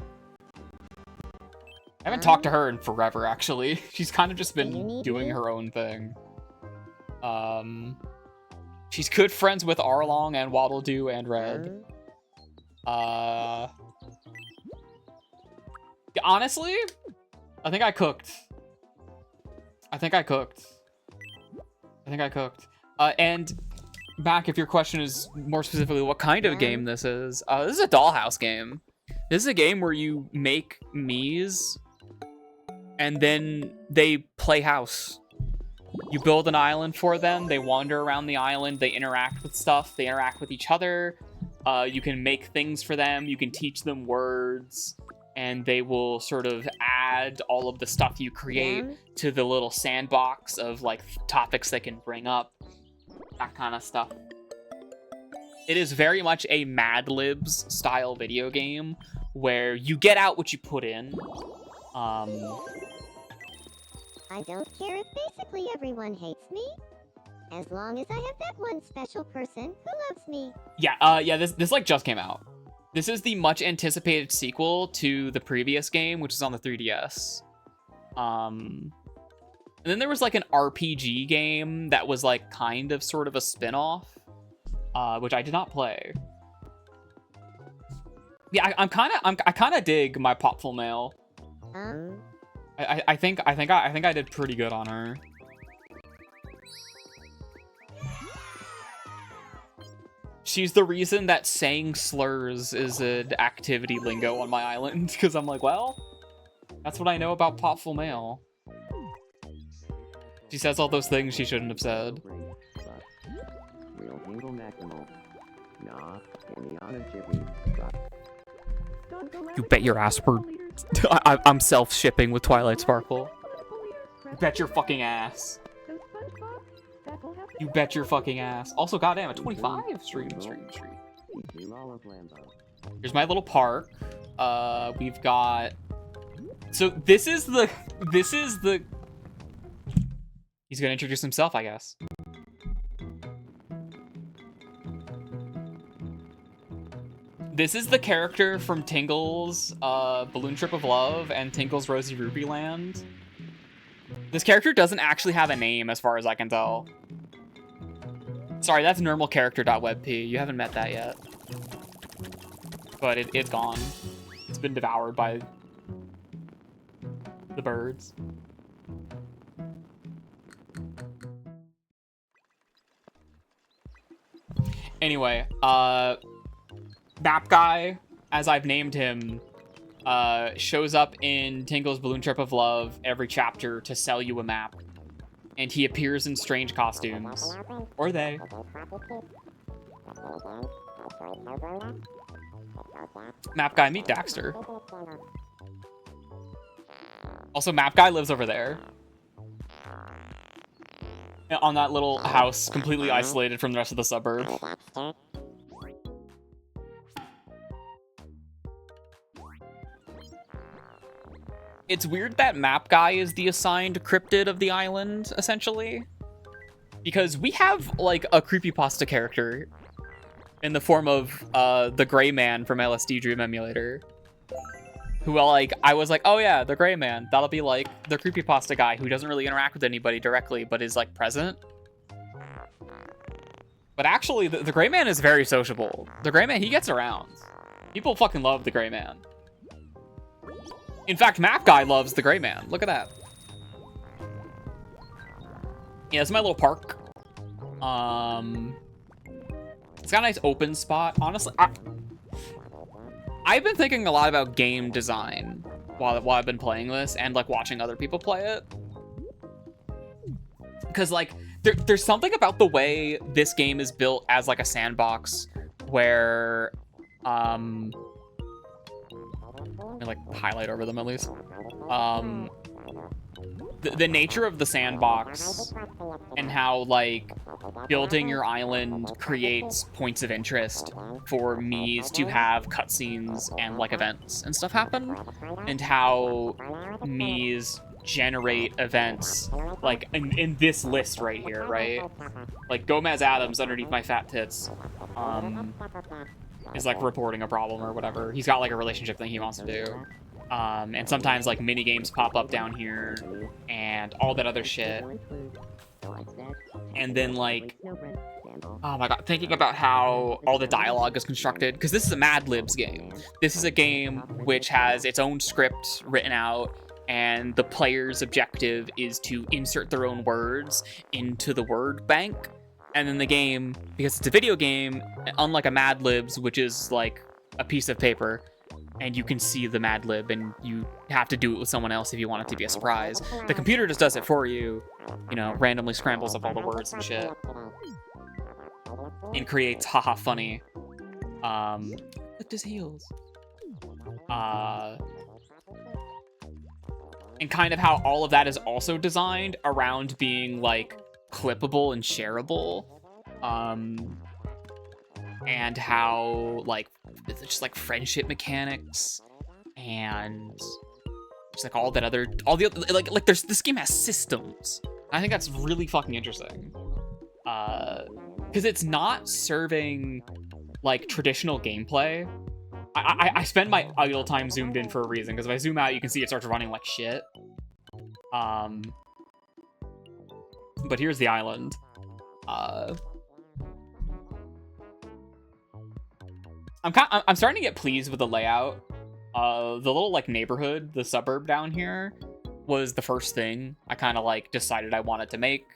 [SPEAKER 1] I haven't talked to her in forever, actually. She's kind of just been doing her own thing. She's good friends with Arlong and Waddle Doo and Red. Honestly, I think I cooked. And back, if your question is more specifically what kind of game this is a dollhouse game. This is a game where you make Miis and then they play house. You build an island for them, they wander around the island, they interact with stuff, they interact with each other. You can make things for them, you can teach them words, and they will sort of add all of the stuff you create to the little sandbox of like topics they can bring up, that kind of stuff. It is very much a Mad Libs style video game where you get out what you put in.
[SPEAKER 4] I don't care if basically everyone hates me, as long as I have that one special person who loves me.
[SPEAKER 1] Yeah, this like just came out. This is the much anticipated sequel to the previous game, which is on the 3DS. And then there was like an RPG game that was like kind of sort of a spin-off, which I did not play. Yeah, I kind of dig my Popful Mail. I think I did pretty good on her. She's the reason that saying slurs is an activity lingo on my island, because I'm like, well, that's what I know about Popful Mail. She says all those things she shouldn't have said. You bet your ass we're... I'm self-shipping with Twilight Sparkle. Bet your fucking ass. You bet your fucking ass. Also, goddamn, at 25? Stream. Here's my little park. We've got... So, this is the... He's gonna introduce himself, I guess. This is the character from Tingle's Balloon Trip of Love and Tingle's Rosy Rupee Land. This character doesn't actually have a name, as far as I can tell. Sorry, that's normalcharacter.webp. You haven't met that yet. But it's gone. It's been devoured by the birds. Anyway, Map Guy, as I've named him, shows up in Tingle's Balloon Trip of Love every chapter to sell you a map. And he appears in strange costumes. Or they. Map Guy, meet Daxter. Also, Map Guy lives over there. On that little house, completely isolated from the rest of the suburb. It's weird that Map Guy is the assigned cryptid of the island, essentially. Because we have, like, a creepypasta character in the form of the Gray Man from LSD Dream Emulator. Who, like, I was like, oh yeah, the Gray Man. That'll be, like, the creepypasta guy who doesn't really interact with anybody directly, but is, like, present. But actually, the Gray Man is very sociable. The Gray Man, he gets around. People fucking love the Gray Man. In fact, Map Guy loves the Gray Man. Look at that. Yeah, this is my little park. It's got a nice open spot. Honestly, I've been thinking a lot about game design while I've been playing this and like watching other people play it. Because like there's something about the way this game is built as like a sandbox where let me like highlight over them at least. the nature of the sandbox and how, like, building your island creates points of interest for Miis to have cutscenes and, like, events and stuff happen, and how Miis generate events, like, in this list right here, right? Like, Gomez Adams underneath my fat tits, is, like, reporting a problem or whatever. He's got, like, a relationship thing he wants to do. And sometimes, like, mini games pop up down here, and all that other shit. And then, like, oh my god, thinking about how all the dialogue is constructed, because this is a Mad Libs game. This is a game which has its own script written out, and the player's objective is to insert their own words into the word bank. And then the game, because it's a video game, unlike a Mad Libs, which is, like, a piece of paper, and you can see the Mad Lib, and you have to do it with someone else if you want it to be a surprise. The computer just does it for you, you know, randomly scrambles up all the words and shit. And creates haha funny. Lift his heels. And kind of how all of that is also designed around being, like, clippable and shareable. And how, like, it's just, like, friendship mechanics and just, like, all the other, like there's, this game has systems. I think that's really fucking interesting. Because it's not serving, like, traditional gameplay. I spend my idle time zoomed in for a reason, because if I zoom out, you can see it starts running like shit. But here's the island. I'm starting to get pleased with the layout. The little, like, neighborhood, the suburb down here, was the first thing I kind of, like, decided I wanted to make.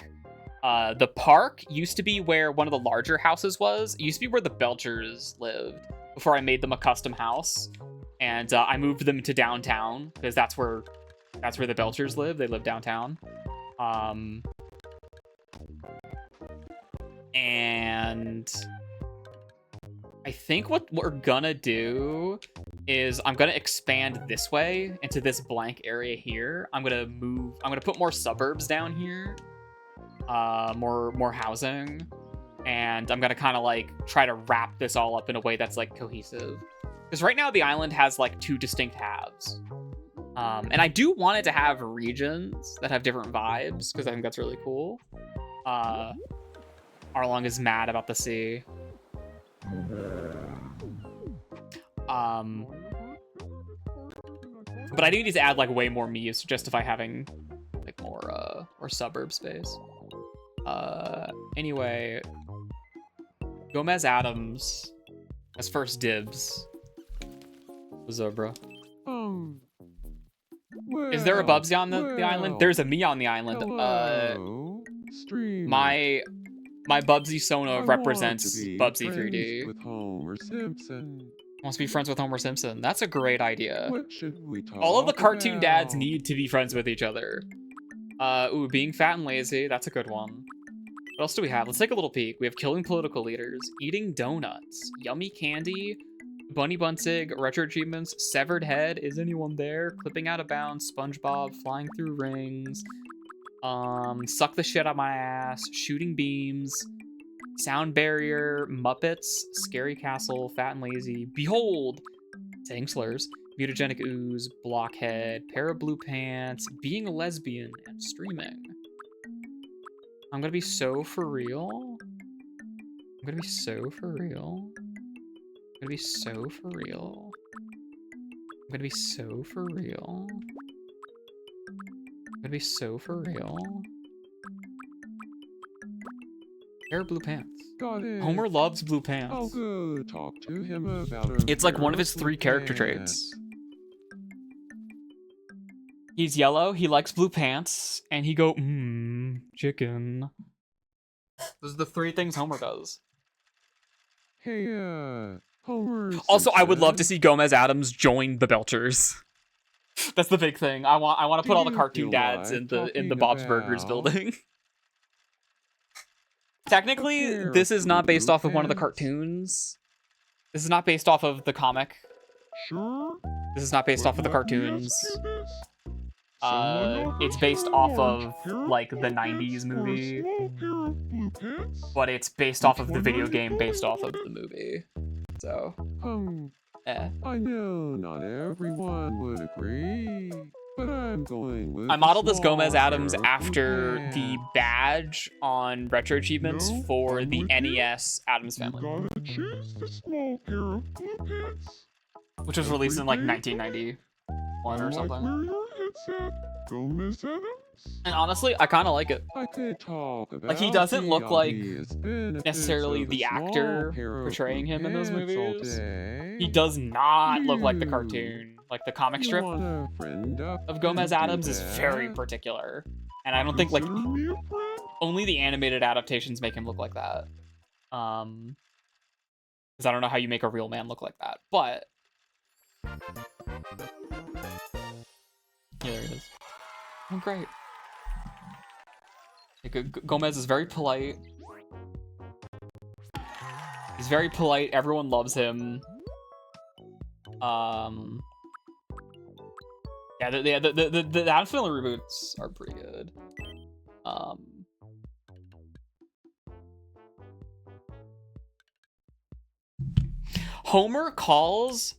[SPEAKER 1] The park used to be where one of the larger houses was. It used to be where the Belchers lived before I made them a custom house. And I moved them to downtown, because that's where the Belchers live. They live downtown. And I think what we're gonna do is I'm gonna expand this way into this blank area here. I'm gonna put more suburbs down here, more housing, and I'm gonna kind of, like, try to wrap this all up in a way that's, like, cohesive. Because right now the island has, like, 2 distinct halves. And I do want it to have regions that have different vibes, because I think that's really cool. Arlong is mad about the sea. But I do need to add, like, way more Miis to justify having, like, more suburb space. Anyway, Gomez Adams has first dibs. What's up, bro? Is there a Bubsy on the island? There's a me on the island. My Bubsy Sona represents Bubsy 3D.
[SPEAKER 3] With Homer Simpson.
[SPEAKER 1] Wants to be friends with Homer Simpson. That's a great idea.
[SPEAKER 3] What should we talk
[SPEAKER 1] All of the cartoon
[SPEAKER 3] about?
[SPEAKER 1] dads need to be friends with each other. Ooh, being fat and lazy. That's a good one. What else do we have? Let's take a little peek. We have killing political leaders, eating donuts, yummy candy, Bunny Bunsig, retro achievements, severed head. Is anyone there? Clipping out of bounds, SpongeBob, flying through rings, suck the shit out my ass, shooting beams, sound barrier, Muppets, scary castle, fat and lazy, behold, saying slurs, mutagenic ooze, blockhead, pair of blue pants, being a lesbian, and streaming. I'm gonna be so for real. I'm gonna be so for real. I'm gonna be so for real. I'm gonna be so for real. I'm gonna be so for real. Pair of blue pants.
[SPEAKER 3] Got it.
[SPEAKER 1] Homer loves blue pants.
[SPEAKER 3] Oh, good. Talk to him about
[SPEAKER 1] It's like one of his 3 character traits. He's yellow, he likes blue pants, and he go, chicken. Those are the 3 things Homer does.
[SPEAKER 3] Hey, Homer.
[SPEAKER 1] Also, I would love to see Gomez Adams join the Belchers. That's the big thing. I want to put all the cartoon dads in the Bob's Burgers building. Technically, this is not based off of one of the cartoons. This is not based off of the comic.
[SPEAKER 3] Sure.
[SPEAKER 1] This is not based off of the cartoons. It's based off of like the 90s movie, but it's based off of the video game based off of the movie. So,
[SPEAKER 3] I know not everyone would agree, but I'm going with
[SPEAKER 1] I modeled this Gomez
[SPEAKER 3] small
[SPEAKER 1] Adams
[SPEAKER 3] pair of
[SPEAKER 1] after
[SPEAKER 3] blue
[SPEAKER 1] the
[SPEAKER 3] pants.
[SPEAKER 1] badge on Retro Achievements
[SPEAKER 3] No,
[SPEAKER 1] for
[SPEAKER 3] I'm
[SPEAKER 1] the
[SPEAKER 3] with you.
[SPEAKER 1] NES Adams Family,
[SPEAKER 3] Gotta choose the small pair of blue pants.
[SPEAKER 1] which was released in like
[SPEAKER 3] Every day.
[SPEAKER 1] 1991 or
[SPEAKER 3] I like
[SPEAKER 1] something.
[SPEAKER 3] where your head's at, Gomez Adams.
[SPEAKER 1] And honestly, I kind of like it.
[SPEAKER 3] I could talk about
[SPEAKER 1] Like, he doesn't
[SPEAKER 3] the
[SPEAKER 1] look like
[SPEAKER 3] obvious benefits
[SPEAKER 1] necessarily
[SPEAKER 3] of a
[SPEAKER 1] the
[SPEAKER 3] small
[SPEAKER 1] actor
[SPEAKER 3] pair of
[SPEAKER 1] portraying
[SPEAKER 3] blue
[SPEAKER 1] him in those
[SPEAKER 3] pants all
[SPEAKER 1] movies.
[SPEAKER 3] day.
[SPEAKER 1] He does not look like the
[SPEAKER 3] You-
[SPEAKER 1] cartoon. Like, the comic
[SPEAKER 3] You
[SPEAKER 1] strip
[SPEAKER 3] want a friend up
[SPEAKER 1] of Gomez
[SPEAKER 3] and do
[SPEAKER 1] Adams is very
[SPEAKER 3] that?
[SPEAKER 1] particular. And I don't think, like,
[SPEAKER 3] Consider me a friend?
[SPEAKER 1] only the animated adaptations make him look like that. Because I don't know how you make a real man look like that. But yeah, there he is. Oh, great. Gomez is very polite. He's very polite. Everyone loves him. Yeah, the Adams Family reboots are pretty good. Homer calls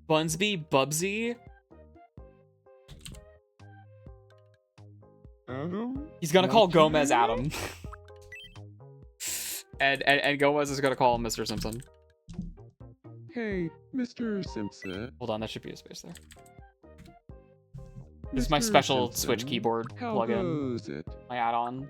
[SPEAKER 1] Bunsby Bubsy.
[SPEAKER 3] Adam?
[SPEAKER 1] He's gonna call
[SPEAKER 3] What
[SPEAKER 1] Gomez
[SPEAKER 3] today?
[SPEAKER 1] Adam. and Gomez is gonna call him Mr. Simpson.
[SPEAKER 3] Hey, Mr. Simpson.
[SPEAKER 1] Hold on, that should be a space there. This is my
[SPEAKER 3] Mr.
[SPEAKER 1] special
[SPEAKER 3] Simpson,
[SPEAKER 1] Switch keyboard
[SPEAKER 3] how
[SPEAKER 1] plugin,
[SPEAKER 3] goes it?
[SPEAKER 1] my add-on.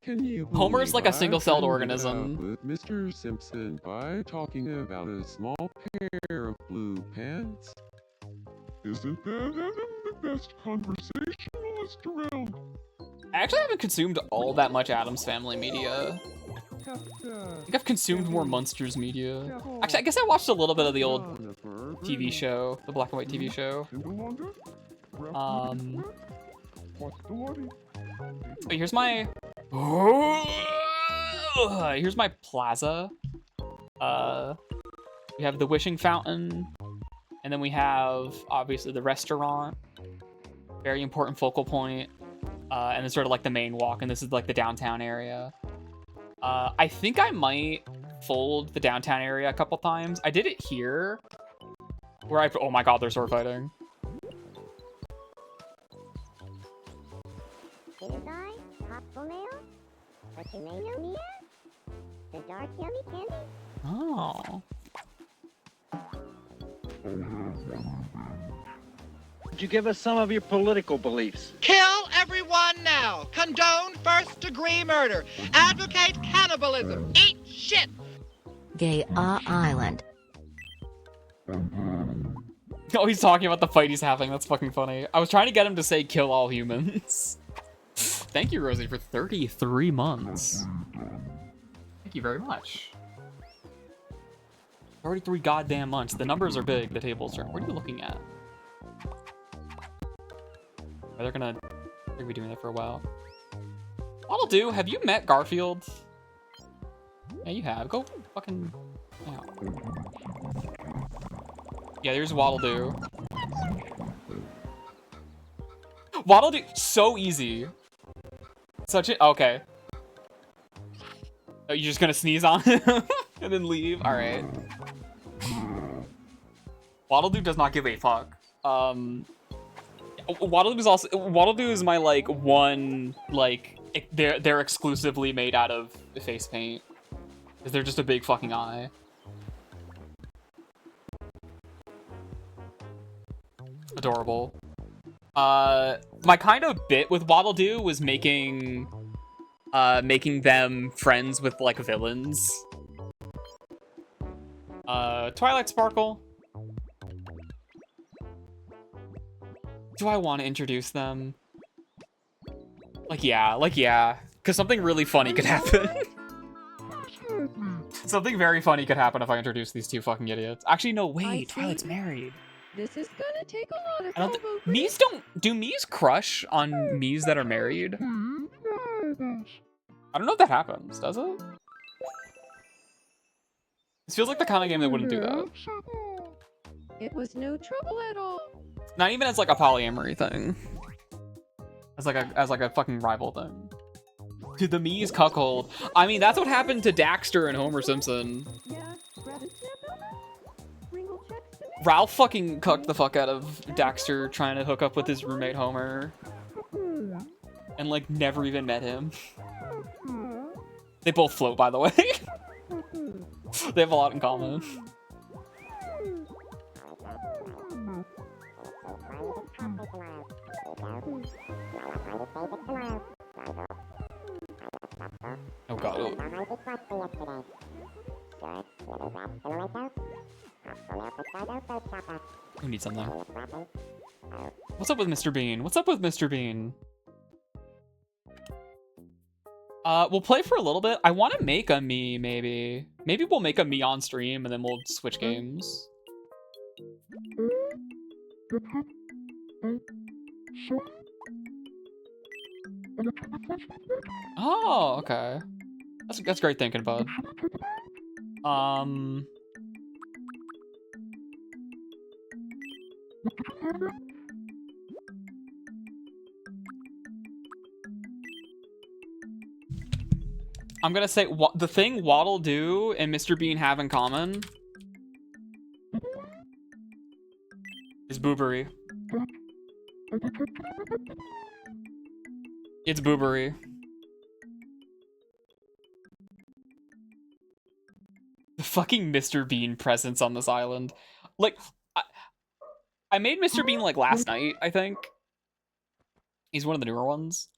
[SPEAKER 3] Can you
[SPEAKER 1] Homer's
[SPEAKER 3] believe
[SPEAKER 1] like a
[SPEAKER 3] I
[SPEAKER 1] single-celled
[SPEAKER 3] ended
[SPEAKER 1] organism.
[SPEAKER 3] up with Mr. Simpson by talking about a small pair of blue pants? Isn't that Adam the best conversationalist around?
[SPEAKER 1] I actually haven't consumed all that much Adams Family media. I think I've consumed more Munsters media. Actually, I guess I watched a little bit of the old TV show, the black and white TV show. Wait, here's my... Here's my plaza. We have the wishing fountain, and then we have, obviously, the restaurant. Very important focal point. And then sort of like the main walk, and this is like the downtown area. I think I might fold the downtown area a couple times. I did it here, where I... Oh my god, they're sword fighting.
[SPEAKER 4] Suicide, popsicle mail, a tomato meal, the dark yummy candy.
[SPEAKER 1] Oh.
[SPEAKER 6] Could you give us some of your political beliefs?
[SPEAKER 7] Kill everyone now. Condone first-degree murder. Advocate cannibalism. Eat shit.
[SPEAKER 8] Gay Island.
[SPEAKER 1] Oh, he's talking about the fight he's having. That's fucking funny. I was trying to get him to say kill all humans. Thank you, Rosie, for 33 months. Thank you very much. 33 goddamn months. The numbers are big. The tables are... What are you looking at? They're gonna be doing that for a while. What'll do? Have you met Garfield? Yeah, you have. Go fucking... Yeah, yeah, there's Waddle Do. Waddle Do, so easy. Such a... Okay. Oh, you're just gonna sneeze on him and then leave? Alright. Waddle Do does not give a fuck. Waddle Do is also... Waddle Do is my, like, one, like... They're exclusively made out of face paint. Because they're just a big fucking eye. Adorable. My kind of bit with Waddle Do was making them friends with, like, villains. Twilight Sparkle. Do I want to introduce them? Like, yeah. Because something really funny could happen. Something very funny could happen if I introduce these two fucking idiots. Actually, no, wait. Twilight's married.
[SPEAKER 5] This is gonna take a lot of
[SPEAKER 1] I don't Mies don't... Do Mies crush on Mies that are married? I don't know if that happens, does it? This feels like the kind of game that wouldn't do that.
[SPEAKER 5] It was no trouble at all.
[SPEAKER 1] Not even as like a polyamory thing. As like a fucking rival thing. Dude, the Mii's cuckold. I mean, that's what happened to Daxter and Homer Simpson. Ralph fucking cucked the fuck out of Daxter trying to hook up with his roommate Homer. And like never even met him. They both float, by the way. They have a lot in common. Oh god. Who needs something? What's up with Mr. Bean? What's up with Mr. Bean? We'll play for a little bit. I want to make a Mii, maybe. Maybe we'll make a Mii on stream, and then we'll switch games. Oh, okay. That's great thinking, bud. I'm gonna say the thing Waddle Do and Mr. Bean have in common is boobery. It's boobery. The fucking Mr. Bean presence on this island. Like, I made Mr. Bean like last night, I think. He's one of the newer ones.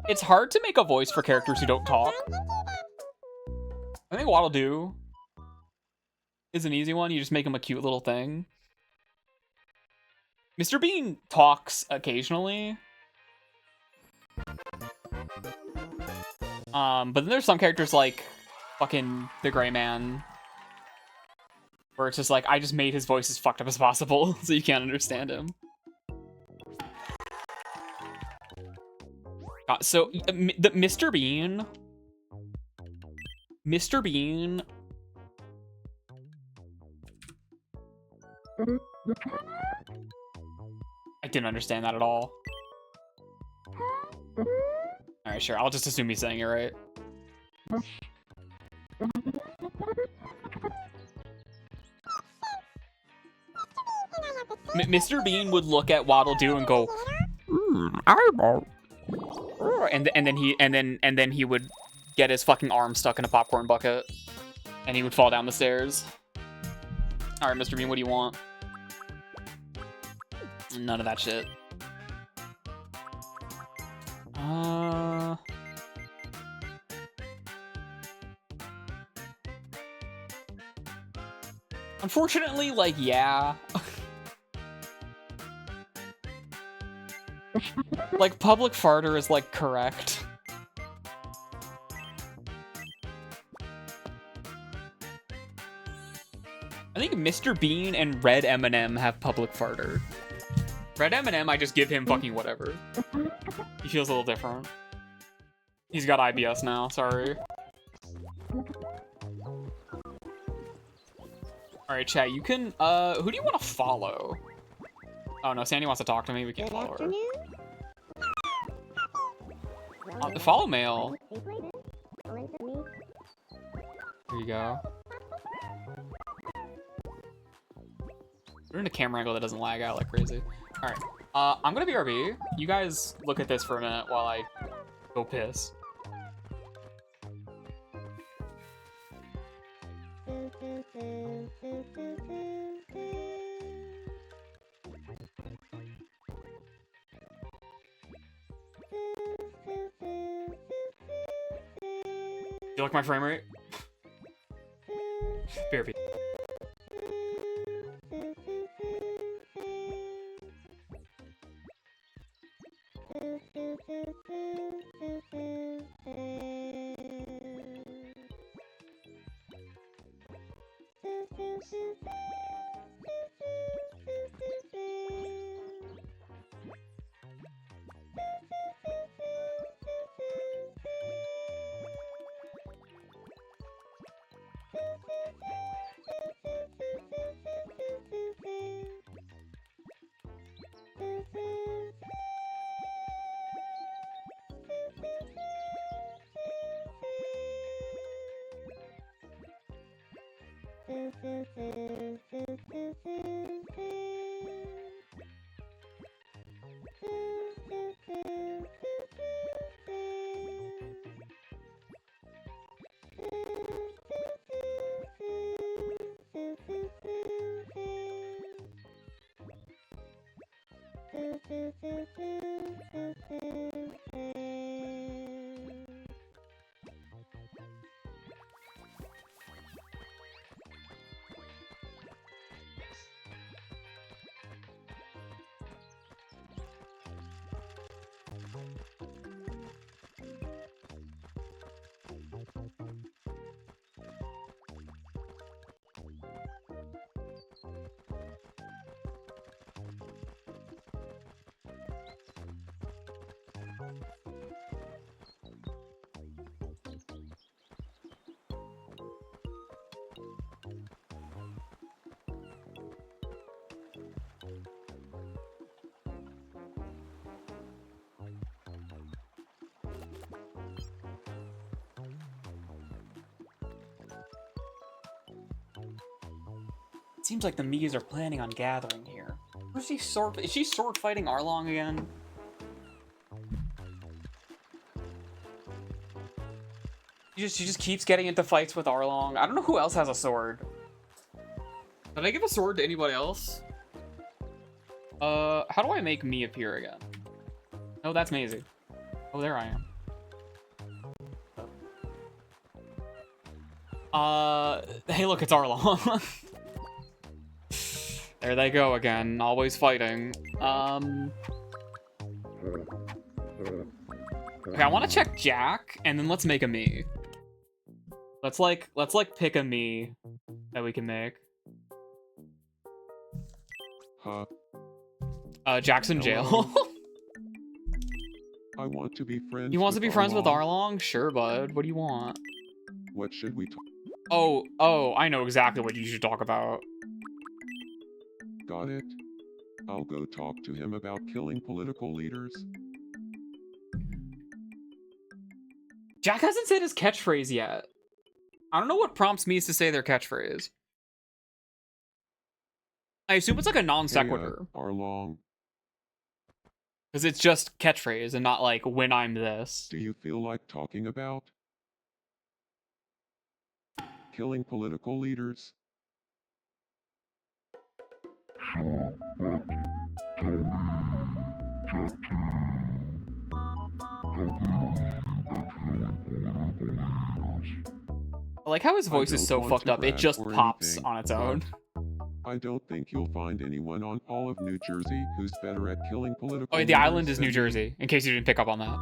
[SPEAKER 1] It's hard to make a voice for characters who don't talk. I think Waddle Do is an easy one. You just make him a cute little thing. Mr. Bean talks occasionally. But then there's some characters like fucking the Gray Man, where it's just like, I just made his voice as fucked up as possible so you can't understand him. So, the Mr. Bean... Mr. Bean... I didn't understand that at all. Alright, sure. I'll just assume he's saying it right. Mr. Bean would look at Waddle Do and go, eyeball. And then he would get his fucking arm stuck in a popcorn bucket, and he would fall down the stairs. All right, Mr. Bean, what do you want? None of that shit. Unfortunately, like, yeah. Like, public farter is, like, correct. I think Mr. Bean and Red M&M have public farter. Red M&M, I just give him fucking whatever. He feels a little different. He's got IBS now, sorry. Alright, chat, you can, who do you want to follow? Oh no, Sandy wants to talk to me, we can't follow her. Follow mail. Here you go. We're in a camera angle that doesn't lag out like crazy. Alright, I'm gonna BRB. You guys look at this for a minute while I go piss. You like my frame rate? BRB. Seems like the Miis are planning on gathering here. Is she sword fighting Arlong again? She just keeps getting into fights with Arlong. I don't know who else has a sword. Did I give a sword to anybody else? How do I make me appear again? Oh, that's Maisie. Oh, there I am. Hey, look, it's Arlong. There they go again, always fighting. Okay, I want to check Jak, and then let's make a me. Let's pick a me that we can make.
[SPEAKER 3] Huh?
[SPEAKER 1] Jak's in jail.
[SPEAKER 3] I want to be friends.
[SPEAKER 1] He wants to be friends with
[SPEAKER 3] Arlong.
[SPEAKER 1] Arlong? Sure, bud. What do you want?
[SPEAKER 3] What should we talk?
[SPEAKER 1] Oh, I know exactly what you should talk about.
[SPEAKER 3] Got it. I'll go talk to him about killing political leaders.
[SPEAKER 1] Jak hasn't said his catchphrase yet. I don't know what prompts me to say their catchphrase. I assume it's like a non sequitur.
[SPEAKER 3] Hey, Arlong,
[SPEAKER 1] Because it's just catchphrase and not like when I'm this.
[SPEAKER 3] do you feel like talking about killing political leaders?
[SPEAKER 1] I like how his voice is so
[SPEAKER 3] want
[SPEAKER 1] fucked
[SPEAKER 3] to
[SPEAKER 1] up, it
[SPEAKER 3] brag
[SPEAKER 1] just
[SPEAKER 3] or
[SPEAKER 1] pops
[SPEAKER 3] anything,
[SPEAKER 1] on its
[SPEAKER 3] but
[SPEAKER 1] own.
[SPEAKER 3] I don't think you'll find anyone on all of New Jersey who's better at killing political
[SPEAKER 1] Oh, yeah, the
[SPEAKER 3] leaders
[SPEAKER 1] island is
[SPEAKER 3] than
[SPEAKER 1] New
[SPEAKER 3] me.
[SPEAKER 1] Jersey, in case you didn't pick up on that.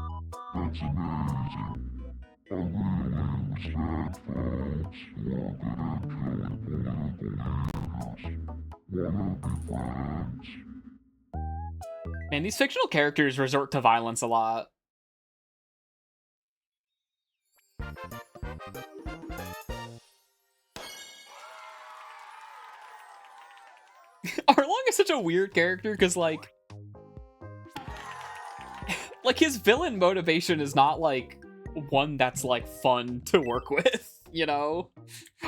[SPEAKER 1] Man, these fictional characters resort to violence a lot. Arlong is such a weird character because, like his villain motivation is not like one that's like fun to work with, you know?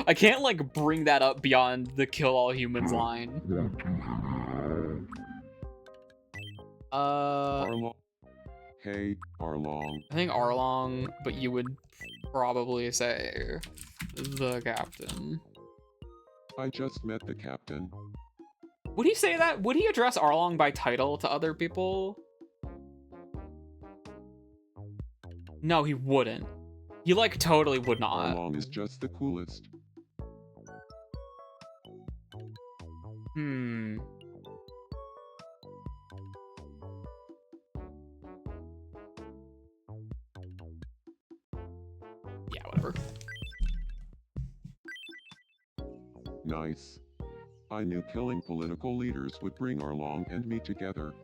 [SPEAKER 1] I can't like bring that up beyond the kill all humans line.
[SPEAKER 3] Arlong. Hey, Arlong.
[SPEAKER 1] I think Arlong, but you would probably say the captain.
[SPEAKER 3] I just met the captain.
[SPEAKER 1] Would he say that? Would he address Arlong by title to other people? No, he wouldn't. He, like, totally would not.
[SPEAKER 3] Arlong is just the coolest.
[SPEAKER 1] whatever.
[SPEAKER 3] Nice. I knew killing political leaders would bring Arlong and me together.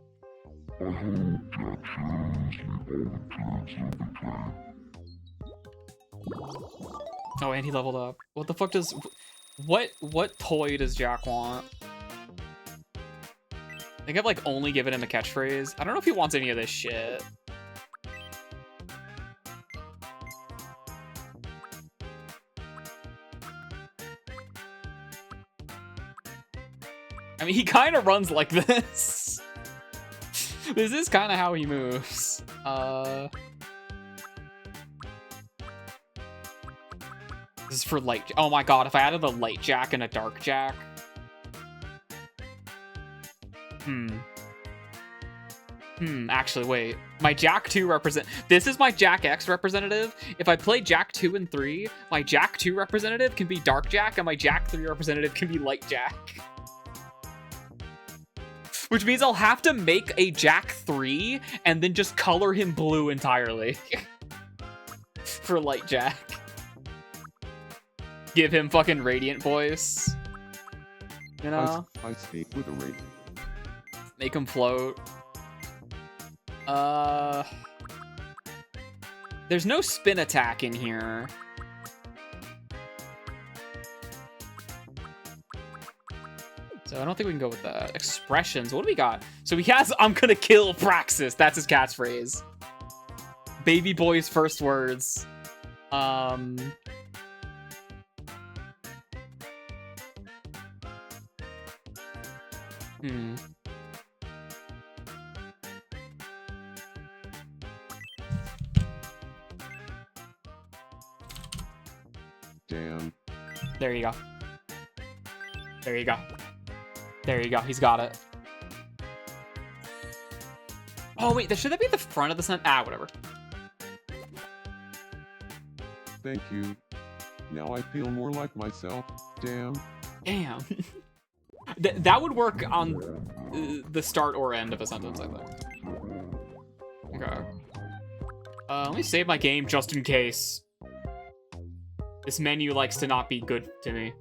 [SPEAKER 1] Oh, and he leveled up. What the fuck does... What toy does Jak want? I think I've, like, only given him a catchphrase. I don't know if he wants any of this shit. I mean, he kind of runs like this. This is kind of how he moves. This is for light. Oh my god, if I added a light Jak and a dark Jak. Actually, wait. My Jak 2 represent... This is my Jak X representative. If I play Jak 2 and 3, my Jak 2 representative can be dark Jak, and my Jak 3 representative can be light Jak. Which means I'll have to make a Jak 3 and then just color him blue entirely. For light Jak. Give him fucking radiant voice. You know?
[SPEAKER 3] I speak with a radiant.
[SPEAKER 1] Make him float. There's no spin attack in here. So I don't think we can go with that. Expressions, what do we got? So he has, I'm gonna kill Praxis. That's his catchphrase. Baby boy's first words.
[SPEAKER 3] Damn.
[SPEAKER 1] There you go. There you go. There you go. He's got it. Oh, wait. Should that be at the front of the sentence? Ah, whatever.
[SPEAKER 3] Thank you. Now I feel more like myself. Damn.
[SPEAKER 1] Damn. That would work on the start or end of a sentence, I think. Okay. Let me save my game just in case. This menu likes to not be good to me.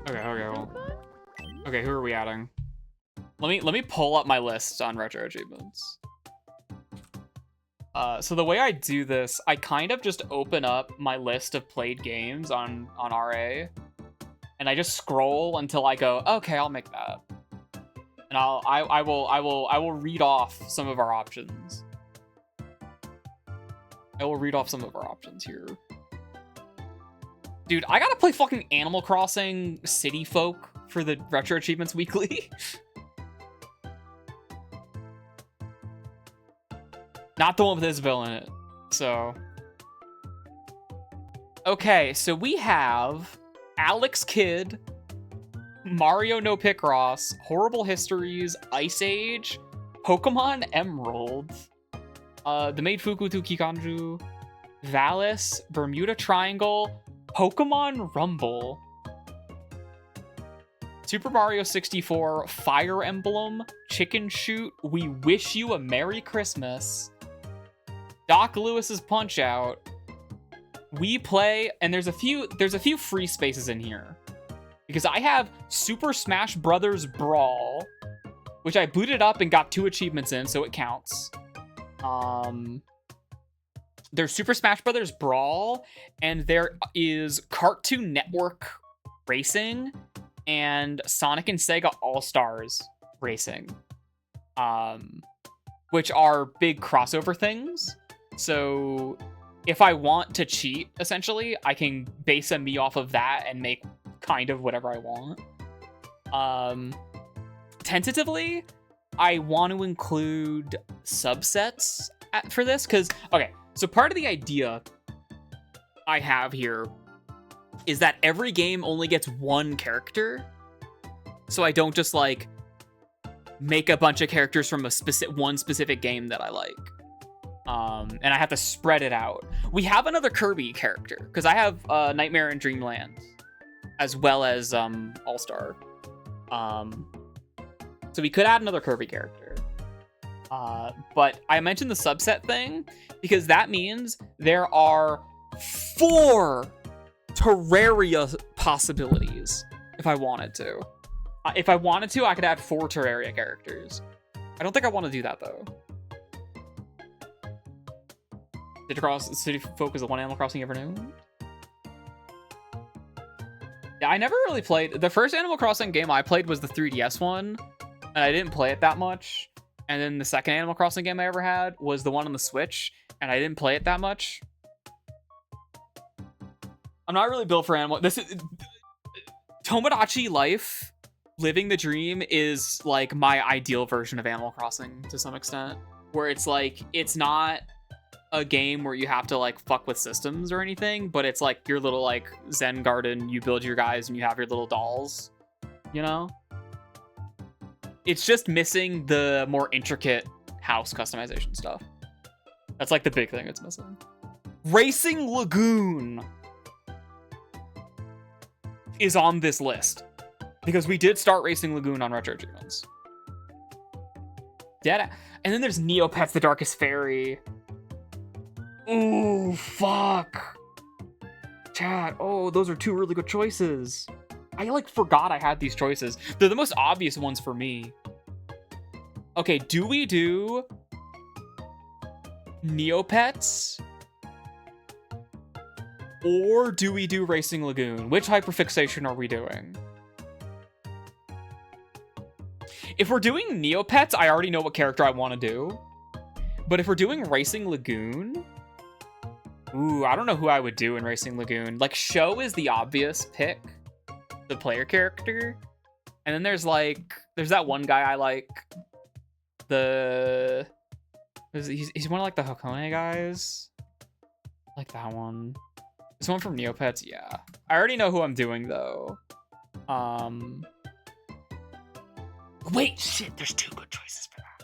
[SPEAKER 1] Okay, well. Okay, who are we adding? Let me pull up my list on Retro Achievements. So the way I do this, I kind of just open up my list of played games on RA, and I just scroll until I go, okay, I'll make that. And I will read off some of our options. I will read off some of our options here. Dude, I gotta play fucking Animal Crossing City Folk for the Retro Achievements Weekly. Not the one with Isabelle in it, so. Okay, so we have Alex Kidd, Mario No Picross, Horrible Histories, Ice Age, Pokemon Emerald, the Maid Fukutu Kikanju, Valis, Bermuda Triangle, Pokemon Rumble, Super Mario 64, Fire Emblem, Chicken Shoot, We Wish You a Merry Christmas, Doc Lewis's Punch Out, We Play, and there's a few free spaces in here. Because I have Super Smash Brothers Brawl, which I booted up and got 2 achievements in, so it counts. There's Super Smash Brothers Brawl, and there is Cartoon Network Racing, and Sonic and Sega All-Stars Racing, which are big crossover things. So if I want to cheat, essentially, I can base a Mii off of that and make kind of whatever I want. Tentatively, I want to include subsets for this, because, okay, so part of the idea I have here is that every game only gets one character, so I don't just, like, make a bunch of characters from one specific game that I like. And I have to spread it out. We have another Kirby character, because I have Nightmare in Dreamland, as well as All-Star. So we could add another Kirby character. But I mentioned the subset thing because that means there are 4 Terraria possibilities if I wanted to. If I wanted to, I could add 4 Terraria characters. I don't think I want to do that, though. City Folk is the one Animal Crossing you ever knew? Yeah, I never really played... The first Animal Crossing game I played was the 3DS one, and I didn't play it that much. And then the second Animal Crossing game I ever had was the one on the Switch, and I didn't play it that much. I'm not really built for Animal... This is... Tomodachi Life, living the dream, is like my ideal version of Animal Crossing to some extent. Where it's like, it's not a game where you have to like fuck with systems or anything, but it's like your little like Zen garden, you build your guys and you have your little dolls, you know? It's just missing the more intricate house customization stuff. That's like the big thing it's missing. Racing Lagoon is on this list because we did start Racing Lagoon on Retro Achievements. Yeah, and then there's Neopets the Darkest Fairy. Ooh, fuck. Chat. Oh, those are 2 really good choices. I like forgot I had these choices. They're the most obvious ones for me. Okay, do we do Neopets? Or do we do Racing Lagoon? Which hyperfixation are we doing? If we're doing Neopets, I already know what character I want to do. But if we're doing Racing Lagoon... Ooh, I don't know who I would do in Racing Lagoon. Like, Sho is the obvious pick. The player character. And then there's that one guy I like. He's one of like the Hakone guys. Like that one. This one from Neopets, yeah. I already know who I'm doing though. Wait, shit, there's 2 good choices for that.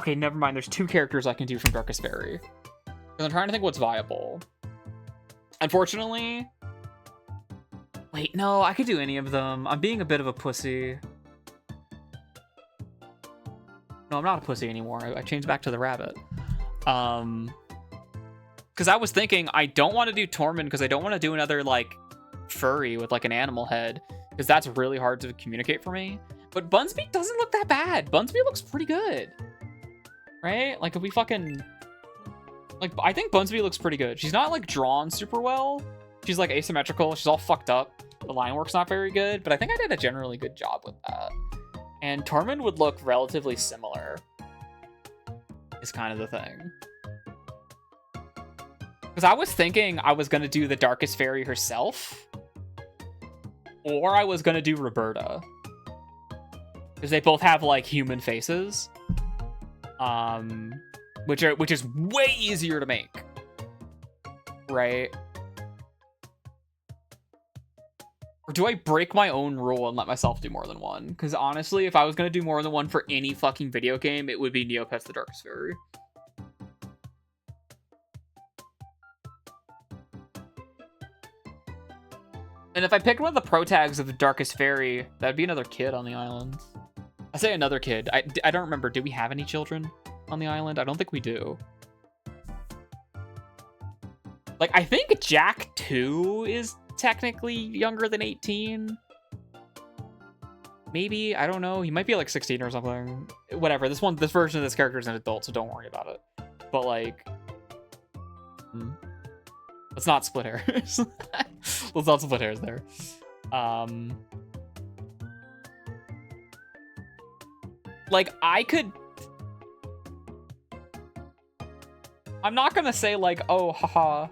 [SPEAKER 1] Okay, never mind. There's 2 characters I can do from Darkest Fairy. I'm trying to think what's viable. Unfortunately... Wait, no, I could do any of them. I'm being a bit of a pussy. No, I'm not a pussy anymore. I changed back to the rabbit. Because I was thinking, I don't want to do Tormund because I don't want to do another, like, furry with, like, an animal head. Because that's really hard to communicate for me. But Bunsby doesn't look that bad. Bunsby looks pretty good. Right? Like, if we fucking... Like, I think Bunsby looks pretty good. She's not, like, drawn super well. She's, like, asymmetrical. She's all fucked up. The line work's not very good. But I think I did a generally good job with that. And Tormund would look relatively similar. Is kind of the thing. Because I was thinking I was going to do the Darkest Fairy herself. Or I was going to do Roberta. Because they both have, like, human faces. Which is way easier to make. Right? Or do I break my own rule and let myself do more than one? Because honestly, if I was going to do more than one for any fucking video game, it would be Neopets the Darkest Fairy. And if I picked one of the pro tags of the Darkest Fairy, that'd be another kid on the island. I say another kid. I don't remember. Do we have any children on the island? I don't think we do. Like, I think Jak 2 is technically younger than 18. Maybe, I don't know. He might be like 16 or something. Whatever. This version of this character is an adult, so don't worry about it. But like, let's not split hairs. Let's not split hairs there. Like, I could... I'm not gonna say like, oh, haha,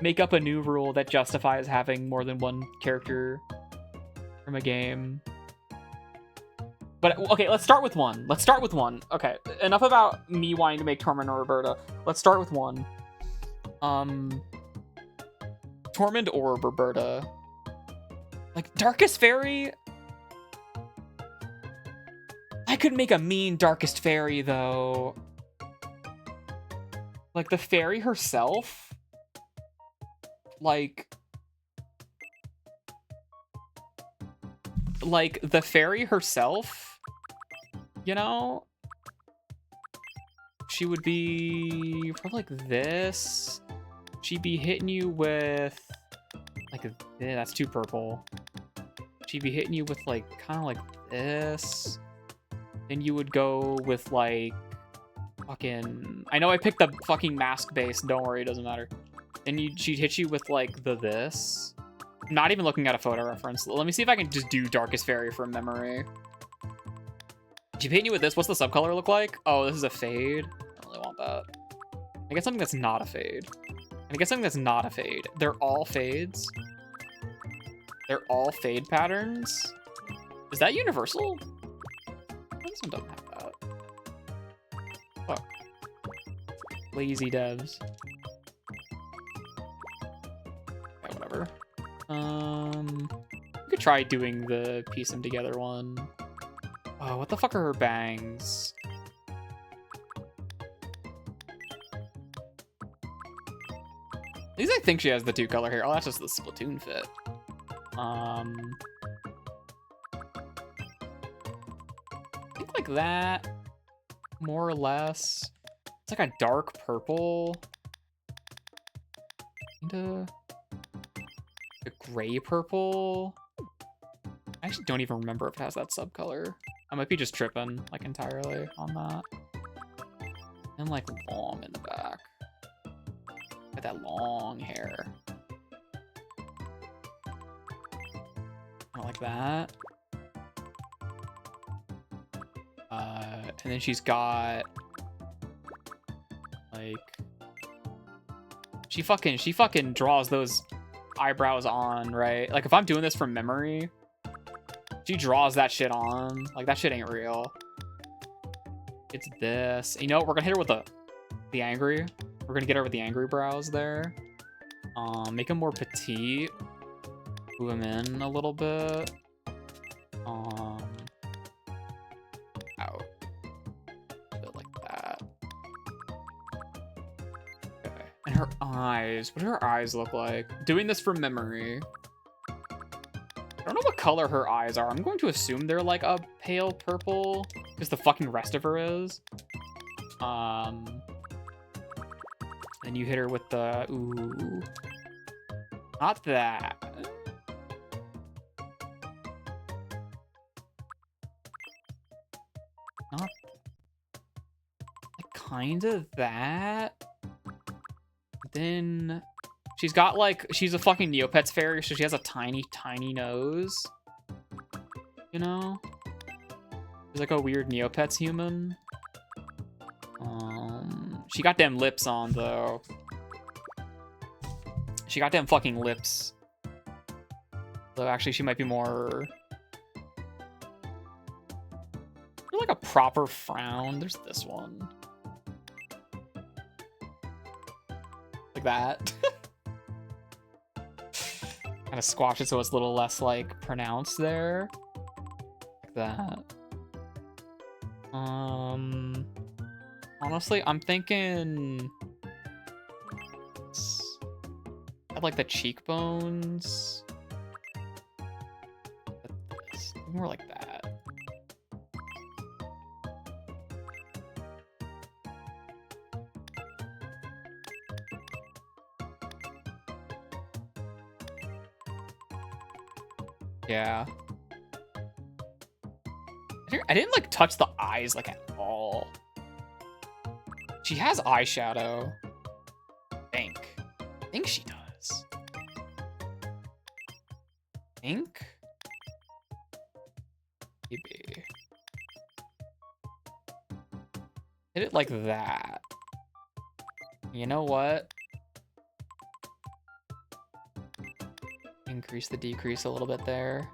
[SPEAKER 1] make up a new rule that justifies having more than one character from a game. But, okay, let's start with one. Let's start with one. Okay, enough about me wanting to make Tormund or Roberta. Let's start with one. Tormund or Roberta. Like, Darkest Fairy... I could make a mean Darkest Fairy, though. Like, the fairy herself? Like, the fairy herself? You know? she would be probably like this. She'd be hitting you with like that's too purple. She'd be hitting you with like kind of like this. Then you would go with like fucking. I know I picked the fucking mask base. Don't worry, it doesn't matter. Then she'd hit you with like this. I'm not even looking at a photo reference. Let me see if I can just do Darkest Fairy from memory. She'd hit you with this. What's the subcolor look like? Oh, this is a fade. I don't really want that. I get something that's not a fade. I get something that's not a fade. They're all fades. They're all fade patterns. Is that universal? This one doesn't have that. Fuck. Lazy devs. Okay, whatever. We could try doing the piece them together one. Oh, what the fuck are her bangs? At least I think she has the 2-color hair. Oh, that's just the Splatoon fit. I think like that, more or less. It's like a dark purple. Kinda. A gray purple. I actually don't even remember if it has that subcolor. I might be just tripping, like, entirely on that. And, like, long in the back. Got that long hair. Not like that. And then she's got, like... She fucking draws those eyebrows on, right? Like, if I'm doing this from memory... She draws that shit on. Like, that shit ain't real. It's this. You know what? We're gonna hit her with the angry. We're gonna get her with the angry brows there. Make them more petite. Move them in a little bit. Out. A bit like that. Okay. And her eyes. What do her eyes look like? Doing this from memory. I don't know what color her eyes are. I'm going to assume they're like a pale purple, because the fucking rest of her is. And you hit her with the, ooh. Not that. Not, like, kind of that. Then... She's got, like, she's a fucking Neopets fairy, so she has a tiny, tiny nose. You know? She's like a weird Neopets human. She got them lips on, though. She got them fucking lips. So actually, she might be more... like a proper frown. There's this one. Like that. Kind of squash it so it's a little less, like, pronounced there. Like that. Honestly, I'm thinking... I like the cheekbones. More like that. Yeah. I didn't, like, touch the eyes, like, at all. She has eyeshadow. I think she does. Maybe. Hit it like that. You know what? Increase the decrease a little bit there.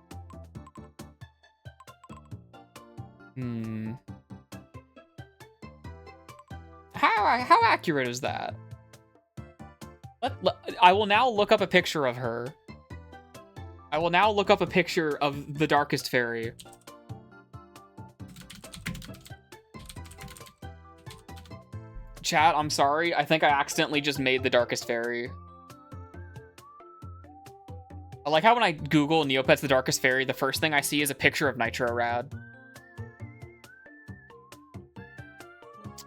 [SPEAKER 1] How accurate is that? I will now look up a picture of her. I will now look up a picture of the Darkest Fairy. Chat, I'm sorry. I think I accidentally just made the Darkest Fairy. I like how when I Google Neopets the Darkest Fairy, the first thing I see is a picture of Nitro Rad.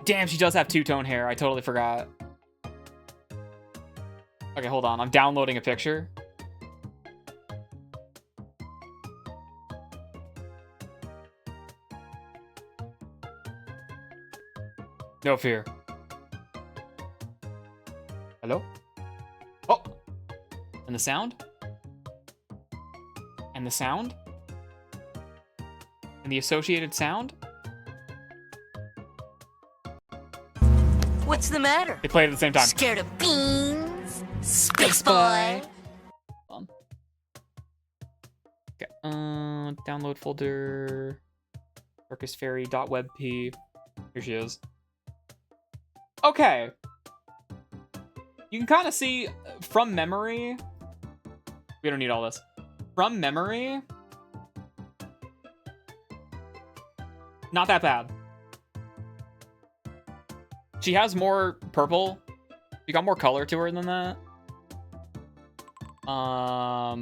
[SPEAKER 1] Damn, she does have two-tone hair. I totally forgot. Okay, hold on. I'm downloading a picture. No fear. Hello? Oh! And the sound? And the sound? And the associated sound?
[SPEAKER 9] What's the matter?
[SPEAKER 1] They played at the same time.
[SPEAKER 9] Scared of beans? Space boy?
[SPEAKER 1] Okay, download folder. Fairy.webp. Here she is. Okay. You can kind of see from memory. We don't need all this. From memory. Not that bad. She has more purple. She got more color to her than that. I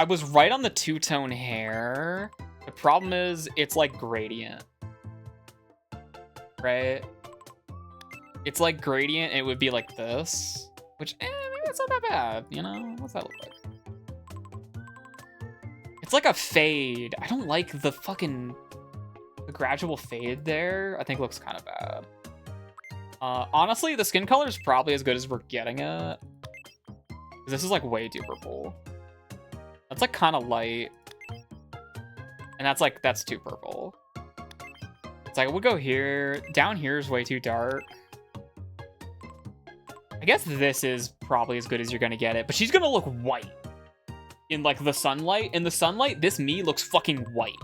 [SPEAKER 1] was right on the two-tone hair. The problem is it's like gradient. Right? It's like gradient, and it would be like this. Which, maybe that's not that bad, you know? What's that look like? It's like a fade. I don't like the fucking... The gradual fade there, I think looks kind of bad. Honestly, the skin color is probably as good as we're getting it. This is like way too purple. That's like kind of light. And that's too purple. It's like, we'll go here. Down here is way too dark. I guess this is probably as good as you're gonna get it, but she's gonna look white. In like the sunlight. In the sunlight, this me looks fucking white.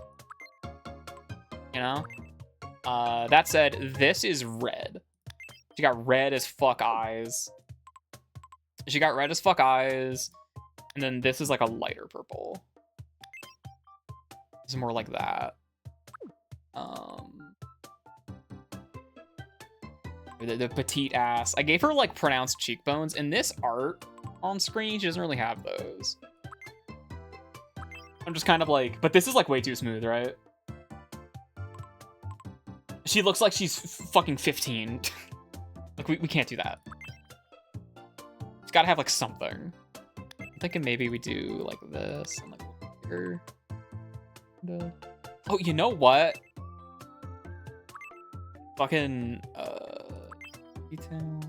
[SPEAKER 1] You know? That said, this is red. She got red as fuck eyes. She got red as fuck eyes. And then this is like a lighter purple. It's more like that. The petite ass. I gave her like pronounced cheekbones. In this art on screen, she doesn't really have those. I'm just kind of like, but this is like way too smooth, right? She looks like she's fucking 15. Like, we can't do that. It's gotta have, like, something. I'm thinking maybe we do, like, this and, like, here. Oh, you know what? Fucking, detail.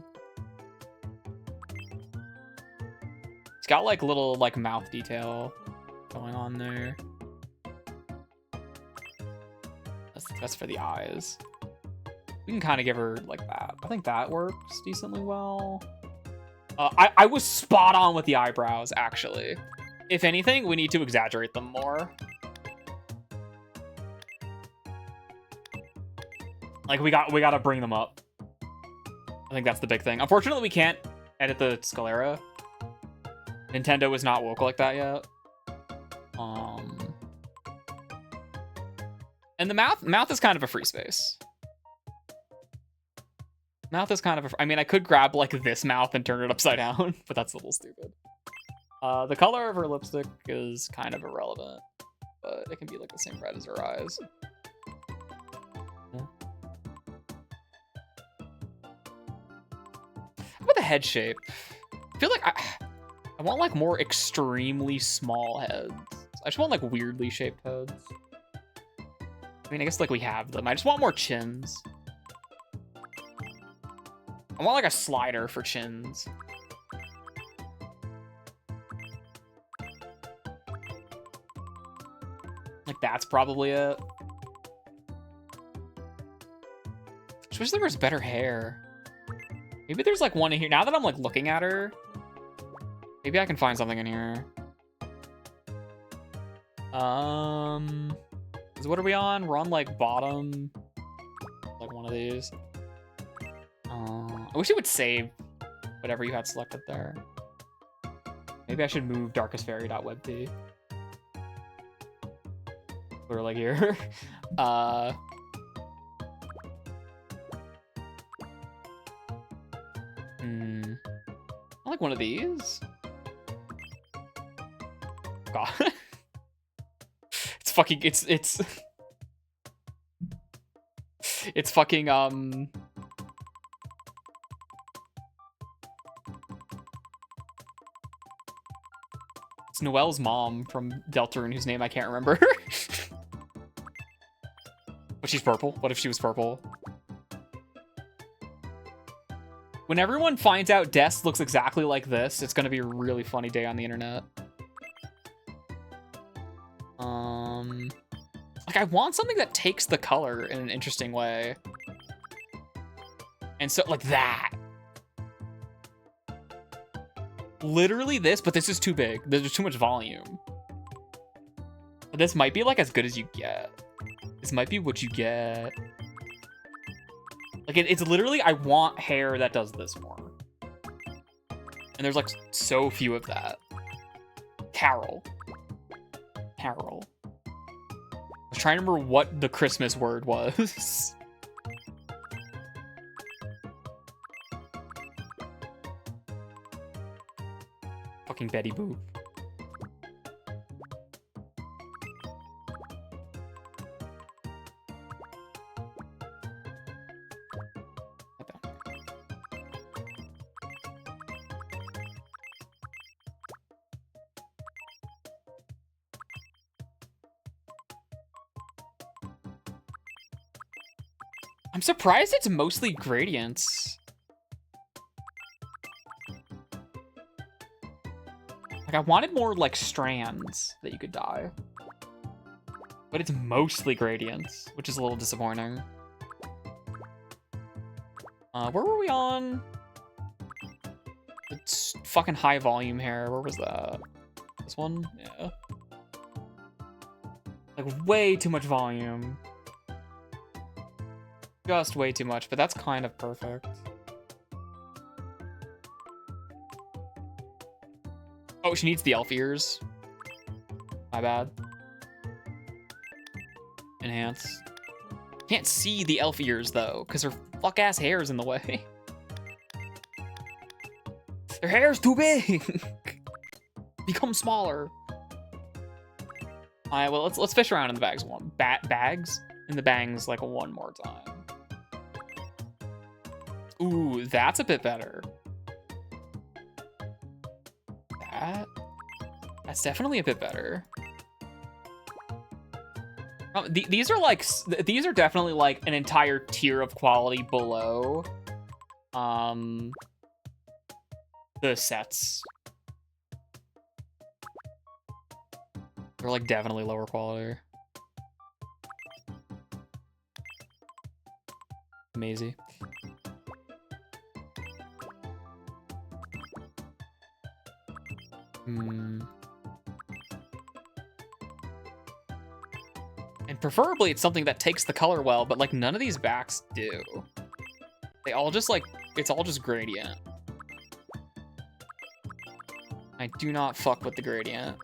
[SPEAKER 1] It's got, like, little, like, mouth detail going on there. That's for the eyes. We can kind of give her like that. I think that works decently well. I was spot on with the eyebrows, actually. If anything, we need to exaggerate them more. Like, we gotta bring them up. I think that's the big thing. Unfortunately, we can't edit the sclera. Nintendo is not woke like that yet. And the mouth is kind of a free space. Mouth is kind of I mean, I could grab like this mouth and turn it upside down, but that's a little stupid. The color of her lipstick is kind of irrelevant, but it can be like the same red as her eyes. Yeah. How about the head shape? I feel like I want like more extremely small heads. I just want like weirdly shaped heads. I mean, I guess like we have them. I just want more chins. I want like a slider for chins. Like that's probably it. Just wish there was better hair. Maybe there's like one in here. Now that I'm like looking at her, maybe I can find something in here. So what are we on? We're on like bottom, like one of these. I wish it would save whatever you had selected there. Maybe I should move darkestfairy.webp. We're like here. I like one of these. God. It's It's fucking, it's Noelle's mom from Deltarune, whose name I can't remember. But she's purple. What if she was purple? When everyone finds out Des looks exactly like this, it's gonna be a really funny day on the internet. Like, I want something that takes the color in an interesting way. And so, like that. Literally this, but this is too big. There's too much volume. But this might be, like, as good as you get. This might be what you get. Like, it's literally, I want hair that does this more. And there's, like, so few of that. Carol. Carol. I was trying to remember what the Christmas word was. Fucking Betty Boop. I'm surprised it's mostly gradients. Like, I wanted more, like, strands that you could dye. But it's mostly gradients, which is a little disappointing. Where were we on? It's fucking high volume hair. Where was that? This one? Yeah. Like, way too much volume. Just way too much, but that's kind of perfect. Oh, she needs the elf ears. My bad. Enhance. Can't see the elf ears, though, because her fuck-ass hair's in the way. Their hair's too big! Become smaller. Alright, well, let's fish around in the bags one. Bags? In the bangs, like, one more time. Ooh, that's a bit better. That's definitely a bit better. These are like, these are definitely like an entire tier of quality below the sets. They're like definitely lower quality. Amazing. And preferably it's something that takes the color well, but like none of these backs do. They all just like, it's all just gradient. I do not fuck with the gradient.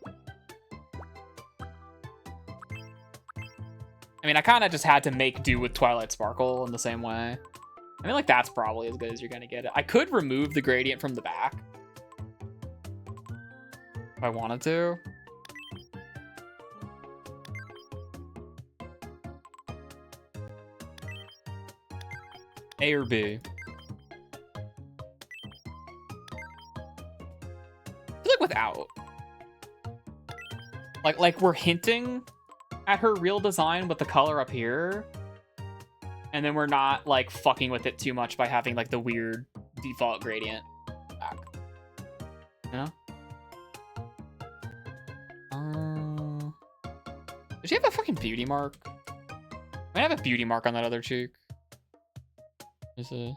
[SPEAKER 1] I mean, I kind of just had to make do with Twilight Sparkle in the same way. I mean, like, that's probably as good as you're gonna get it. I could remove the gradient from the back if I wanted to. A or B? I feel like without. Like we're hinting at her real design with the color up here, and then we're not like fucking with it too much by having like the weird default gradient back. You know? Does she have a fucking beauty mark? I have a beauty mark on that other cheek. Is it?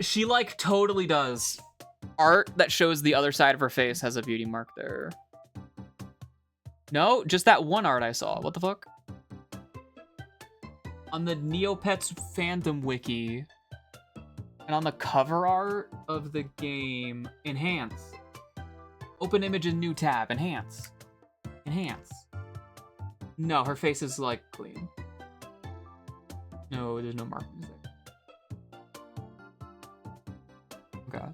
[SPEAKER 1] She like totally does. Art that shows the other side of her face has a beauty mark there. No, just that one art I saw. What the fuck? On the Neopets fandom wiki, and on the cover art of the game, enhance. Open image in new tab, enhance. Enhance. No, her face is like clean. No, there's no markings there. Okay.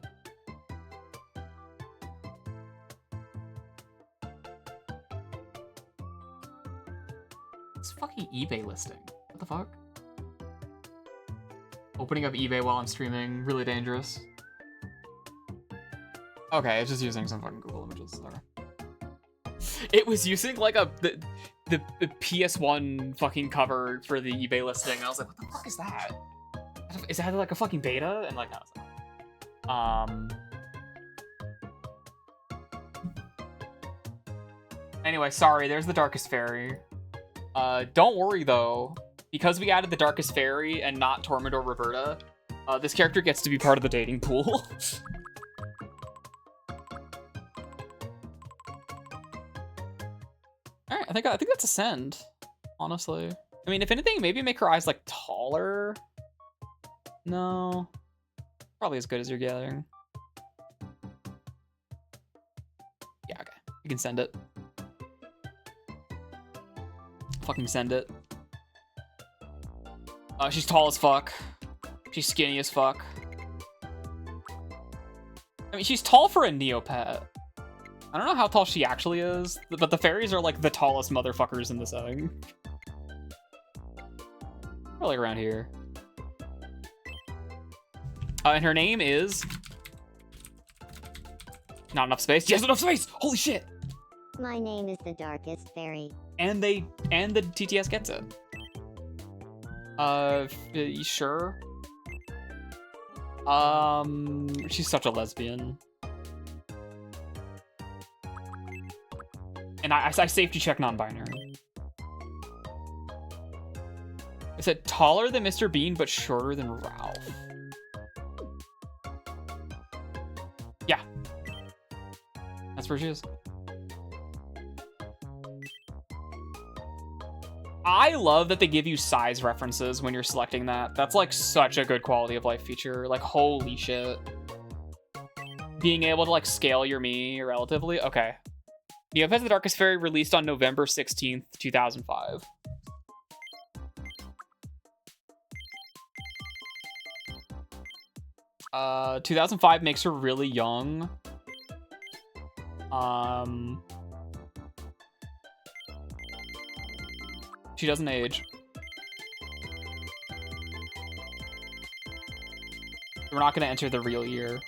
[SPEAKER 1] It's fucking eBay listing. What the fuck? Opening up eBay while I'm streaming, really dangerous. Okay, it's just using some fucking Google images. Okay. It was using like the PS1 fucking cover for the eBay listing. And I was like, what the fuck is that? Is that like a fucking beta? And like, no, it's not. Anyway, sorry, there's the Darkest Fairy. Don't worry though, because we added the Darkest Fairy and not Torment or Roberta, this character gets to be part of the dating pool. Alright, I think that's a send, honestly. I mean, if anything, maybe make her eyes like taller. No. Probably as good as you're getting. Yeah, okay. You can send it. Fucking send it. She's tall as fuck. She's skinny as fuck. I mean, she's tall for a Neopet. I don't know how tall she actually is, but the fairies are like the tallest motherfuckers in the setting. Probably around here. And her name is... Not enough space. Yes, enough space! Holy shit!
[SPEAKER 5] My name is the Darkest Fairy.
[SPEAKER 1] And the TTS gets it. You sure? She's such a lesbian. And I safety check non-binary. I said taller than Mr. Bean, but shorter than Ralph. Yeah. That's where she is. I love that they give you size references when you're selecting that. That's like such a good quality of life feature. Like, holy shit. Being able to like scale your Mii relatively. Okay. Neopets the Darkest Fairy released on November 16th, 2005. Uh, 2005 makes her really young. She doesn't age. We're not gonna enter the real year.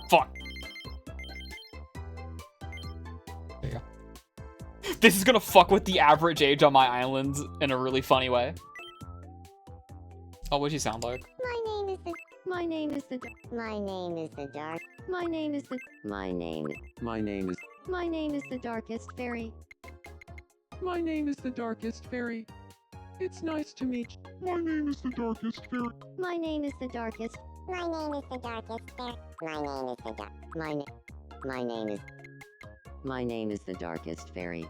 [SPEAKER 1] Fuck. There you go. This is gonna fuck with the average age on my island in a really funny way. Oh, what'd she sound like?
[SPEAKER 5] My name is the Darkest Fairy.
[SPEAKER 3] My name is the Darkest Fairy. It's nice to meet you. My name is the Darkest Fairy.
[SPEAKER 5] My name is the Darkest.
[SPEAKER 4] My name is the Darkest Fairy.
[SPEAKER 5] My name is the Darkest Fairy.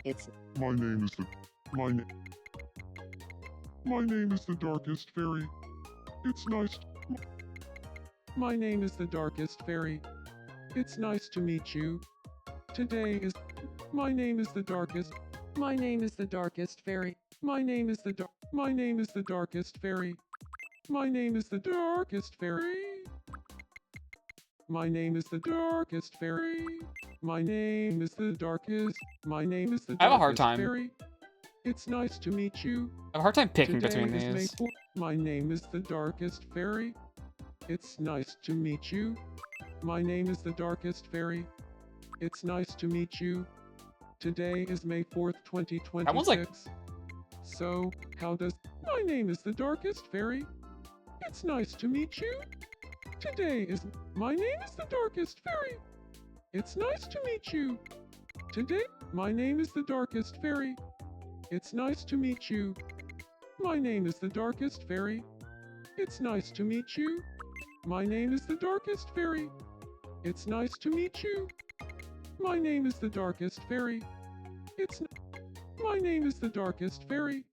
[SPEAKER 5] It's
[SPEAKER 3] My name is the Darkest Fairy. It's nice. My name is the Darkest Fairy. It's nice to meet you. Today is. My name is the Darkest. My name is the Darkest Fairy. My name is the Darkest Fairy. My name is the Darkest Fairy. My name is the Darkest Fairy. My name is the Darkest. My name is the Darkest
[SPEAKER 1] I have a hard time.
[SPEAKER 3] Fairy. It's nice to meet you.
[SPEAKER 1] I have a hard time picking
[SPEAKER 3] Today
[SPEAKER 1] between
[SPEAKER 3] is May
[SPEAKER 1] these.
[SPEAKER 3] 4th. My name is the Darkest Fairy. It's nice to meet you. My name is the Darkest Fairy. It's nice to meet you. Today is May 4th, 2026.
[SPEAKER 1] That one's like...
[SPEAKER 3] So, how does... My name is the Darkest Fairy. It's nice to meet you. Today is... My name is the Darkest Fairy. It's nice to meet you. Today... My name is the Darkest Fairy. It's nice to meet you. My name is the Darkest Fairy. It's nice to meet you. My name is the Darkest Fairy. It's nice to meet you. My name is the Darkest Fairy. My name is the Darkest Fairy.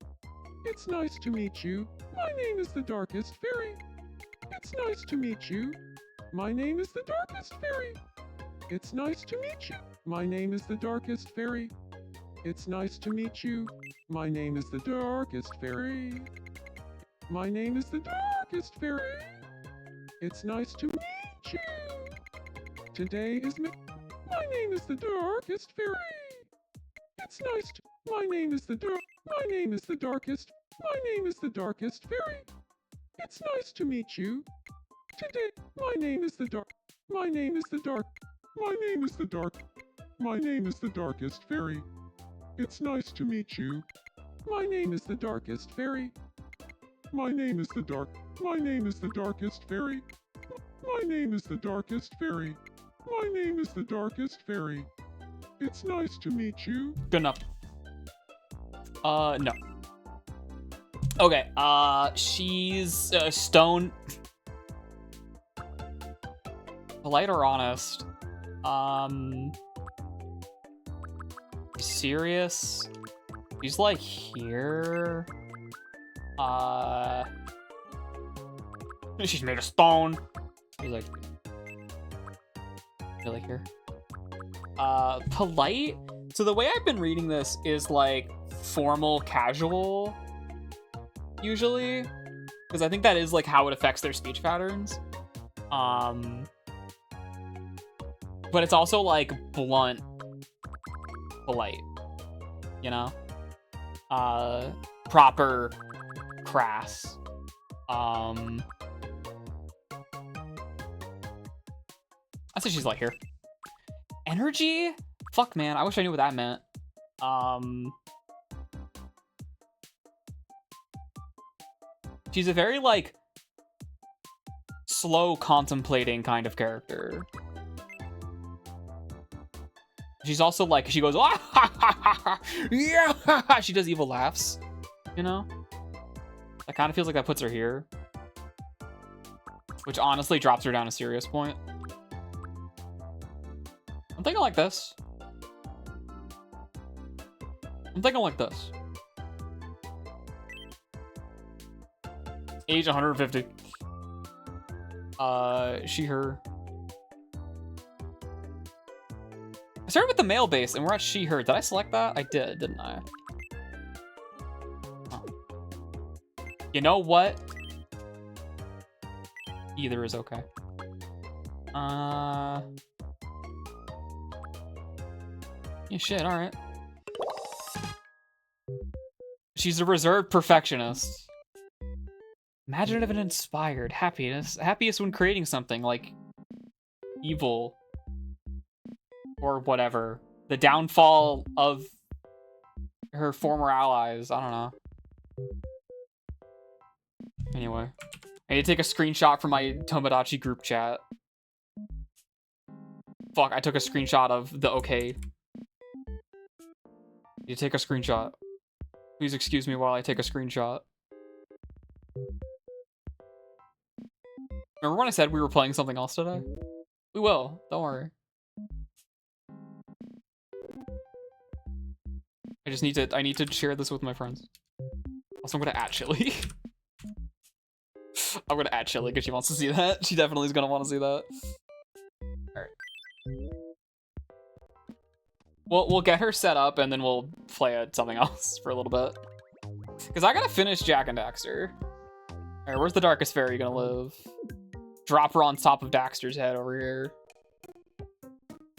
[SPEAKER 3] It's nice to meet you. My name is the Darkest Fairy. It's nice to meet you. My name is the Darkest Fairy. It's nice to meet you. My name is the Darkest Fairy. It's nice to meet you. My name is the Darkest Fairy. My name is the Darkest Fairy. It's nice to meet you. Today is My name is the Darkest Fairy. It's nice to... My name is the Darkest... My name is the Darkest Fairy. It's nice to meet you. Today, my name is the Dark... My name is the Dark... My name is the Dark... My name is the Darkest Fairy. It's nice to meet you. My name is the Darkest Fairy. My name is the Dark... My name is the Darkest Fairy. My name is the Darkest Fairy. My name is the Darkest Fairy. It's nice to meet you.
[SPEAKER 1] Good enough. No. Okay, she's stone. Polite or honest? Serious? She's like here. She's made of stone. She's like here. Polite? So the way I've been reading this is like formal casual, usually. Because I think that is like how it affects their speech patterns. But it's also like blunt polite, you know? Proper crass. I say she's like here. Energy? Fuck, man. I wish I knew what that meant. She's a very, like, slow contemplating kind of character. She's also like, she goes, ah, ha, ha, ha, ha, yeah, she does evil laughs, you know? That kind of feels like that puts her here. Which honestly drops her down a serious point. I'm thinking like this. I'm thinking like this. Age 150. She, her. I started with the male base and we're at she, her. Did I select that? I did, didn't I? Oh. You know what? Either is okay. Yeah, shit, alright. She's a reserved perfectionist. Imaginative and inspired. Happiest when creating something, like evil. Or whatever. The downfall of her former allies. I don't know. Anyway. I need to take a screenshot from my Tomodachi group chat. Fuck, I took a screenshot of the okay. You take a screenshot. Please excuse me while I take a screenshot. Remember when I said we were playing something else today? We will, don't worry. I need to share this with my friends. Also, I'm gonna @ Chili. I'm gonna @ Chili because she wants to see that. She definitely is gonna want to see that. Alright. We'll get her set up and then we'll play at something else for a little bit. Because I gotta finish Jak and Daxter. Alright, where's the Darkest Fairy gonna live? Drop her on top of Daxter's head over here.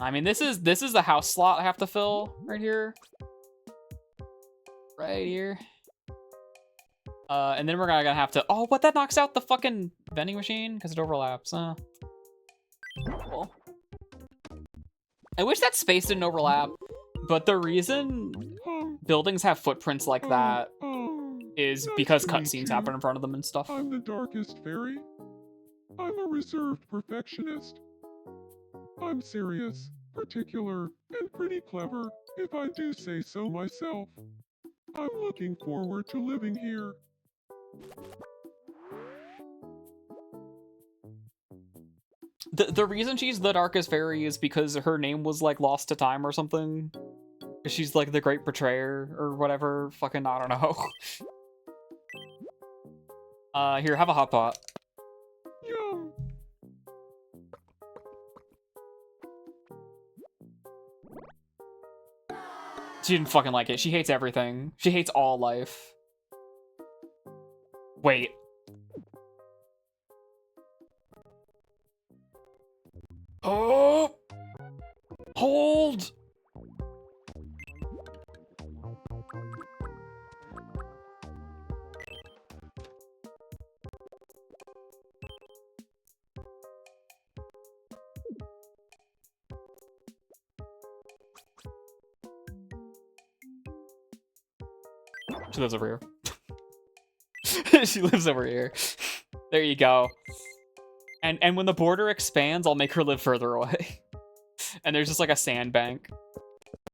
[SPEAKER 1] I mean, this is the house slot I have to fill right here. Right here. And then we're gonna have to... Oh, what? That knocks out the fucking vending machine? Because it overlaps, huh? Cool. I wish that space didn't overlap, but the reason buildings have footprints like that is because cutscenes happen in front of them and stuff.
[SPEAKER 3] I'm the Darkest Fairy. I'm a reserved perfectionist. I'm serious, particular, and pretty clever, if I do say so myself. I'm looking forward to living here.
[SPEAKER 1] The reason she's the Darkest Fairy is because her name was like lost to time or something. She's like the great betrayer or whatever. Fucking, I don't know. Here, have a hot pot.
[SPEAKER 3] Yum.
[SPEAKER 1] She didn't fucking like it. She hates everything. She hates all life. Wait. Oh! Hold! She lives over here. She lives over here. There you go. And when the border expands, I'll make her live further away. And there's just like a sandbank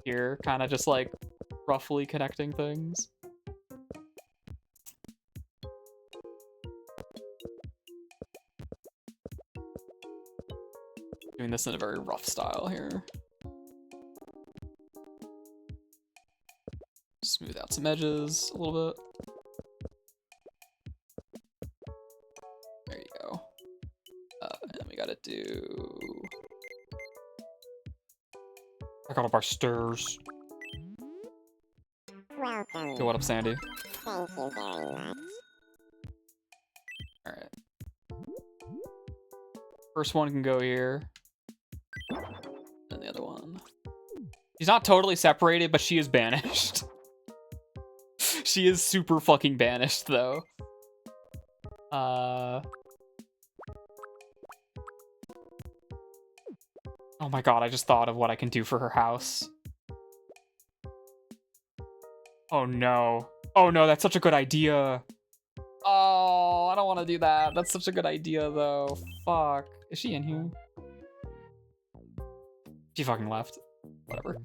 [SPEAKER 1] here, kind of just like roughly connecting things. Doing this in a very rough style here. Smooth out some edges a little bit. There you go. And we gotta do... Check out up our stairs.
[SPEAKER 4] Welcome.
[SPEAKER 1] Yo, what up, Sandy?
[SPEAKER 4] Thank you very much.
[SPEAKER 1] Alright. First one can go here. And the other one. She's not totally separated, but she is banished. She is super fucking banished, though. Oh my god, I just thought of what I can do for her house. Oh no. Oh no, that's such a good idea. Oh, I don't want to do that. That's such a good idea, though. Fuck. Is she in here? She fucking left. Whatever.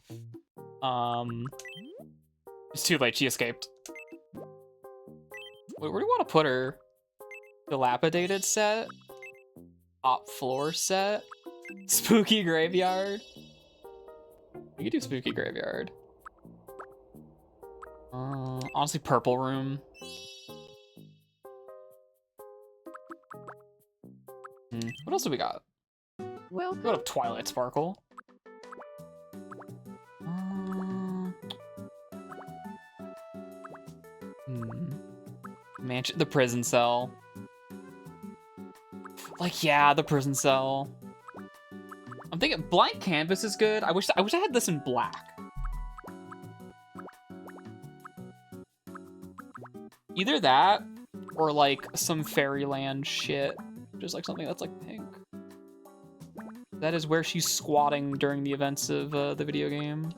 [SPEAKER 1] It's too late. She escaped. Wait, where do you want to put her? Dilapidated set? Top floor set? Spooky graveyard? We could do spooky graveyard. Honestly, purple room. What else do we got?
[SPEAKER 5] Welcome.
[SPEAKER 1] Go to Twilight Sparkle. Mansion, the prison cell. Like, yeah, the prison cell. I'm thinking blank canvas is good. I wish I had this in black. Either that or like some fairyland shit. Just like something that's like pink. That is where she's squatting during the events of the video game.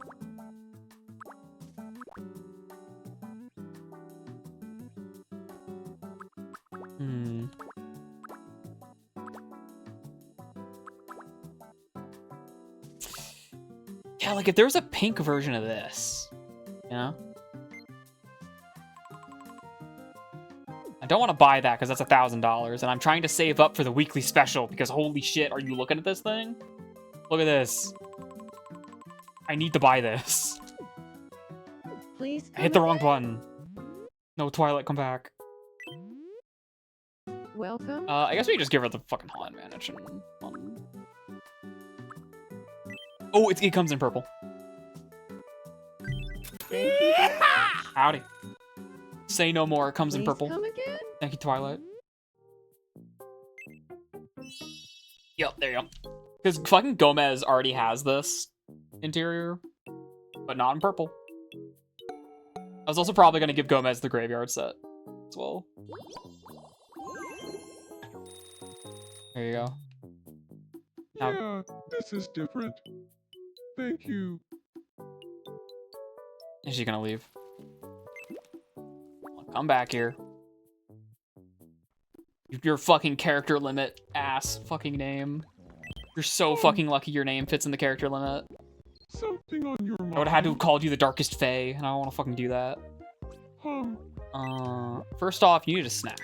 [SPEAKER 1] Yeah, like if there was a pink version of this, you know? I don't want to buy that because that's $1,000, and I'm trying to save up for the weekly special because holy shit, are you looking at this thing? Look at this. I need to buy this.
[SPEAKER 5] Please.
[SPEAKER 1] I hit the wrong button. No, Twilight, come back.
[SPEAKER 5] Welcome.
[SPEAKER 1] I guess we can just give her the fucking Haunted Mansion one. Oh, it comes in purple. Yeah! Howdy. Say no more. It comes in
[SPEAKER 5] Please
[SPEAKER 1] purple.
[SPEAKER 5] come again?
[SPEAKER 1] Thank you, Twilight. Yep, there you go. Because fucking Gomez already has this interior, but not in purple. I was also probably going to give Gomez the graveyard set as well. There you go. Now,
[SPEAKER 3] Yeah, this is different. Thank you.
[SPEAKER 1] is she going to leave? Come back here. Your fucking character limit ass fucking name. You're so fucking lucky your name fits in the character limit.
[SPEAKER 3] Something on your mind.
[SPEAKER 1] I would have had to have called you the Darkest Fae, and I don't want to fucking do that. First off, you need a snack.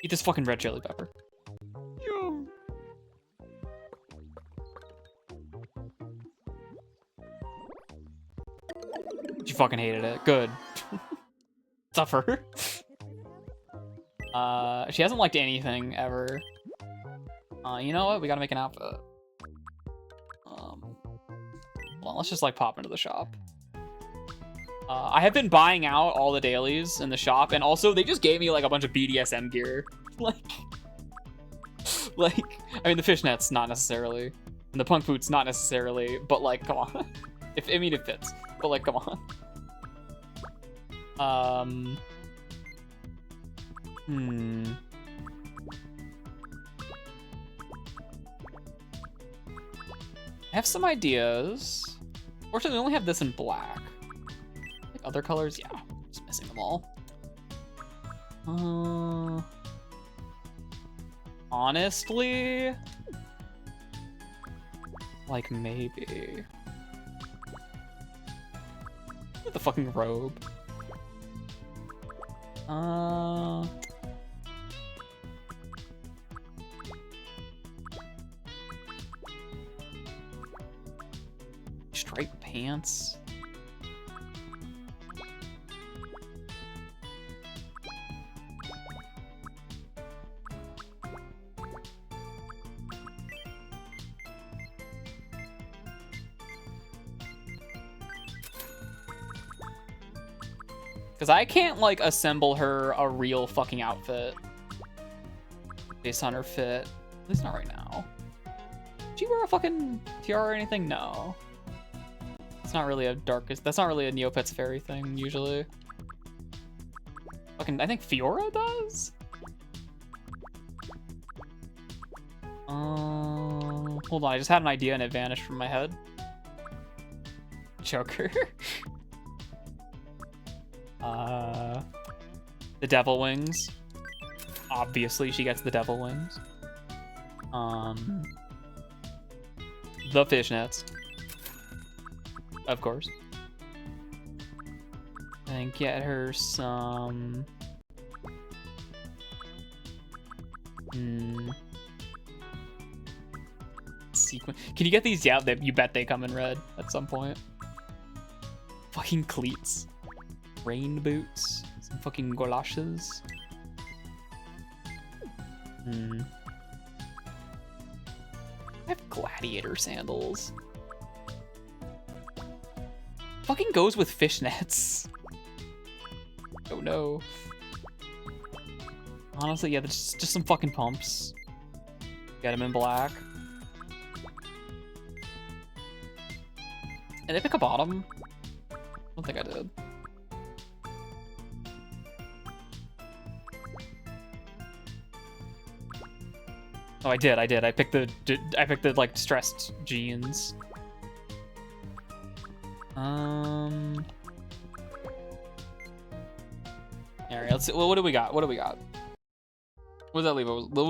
[SPEAKER 1] Eat this fucking red chili pepper.
[SPEAKER 3] Yum.
[SPEAKER 1] You fucking hated it. Good. Suffer. She hasn't liked anything ever. You know what? We gotta make an outfit. Well, let's just like pop into the shop. I have been buying out all the dailies in the shop, and also they just gave me like a bunch of BDSM gear. like, I mean the fishnets, not necessarily. And the punk boots, not necessarily, but like, come on. I mean, it fits, but like, come on. I have some ideas. Fortunately, we only have this in black. Like other colors, yeah, just missing them all. Honestly, like maybe the fucking robe. Striped pants. Because I can't, like, assemble her a real fucking outfit based on her fit. At least not right now. Did she wear a fucking tiara or anything? No. It's not really a darkest. That's not really a Neopets fairy thing, usually. Fucking, I think Fiora does? Hold on, I just had an idea and it vanished from my head. Joker. The devil wings. Obviously, she gets the devil wings. The fishnets. Of course. And get her some... Sequin. Can you get these? Yeah, you bet they come in red at some point. Fucking cleats. Rain boots. Some fucking goloshes. I have gladiator sandals. Fucking goes with fishnets. Oh no. Honestly, yeah, there's just some fucking pumps. Get him in black. Did I pick a bottom? I don't think I did. Oh, I did. I picked the like distressed jeans. Alright, let's see. Well, what do we got? What does that leave us? What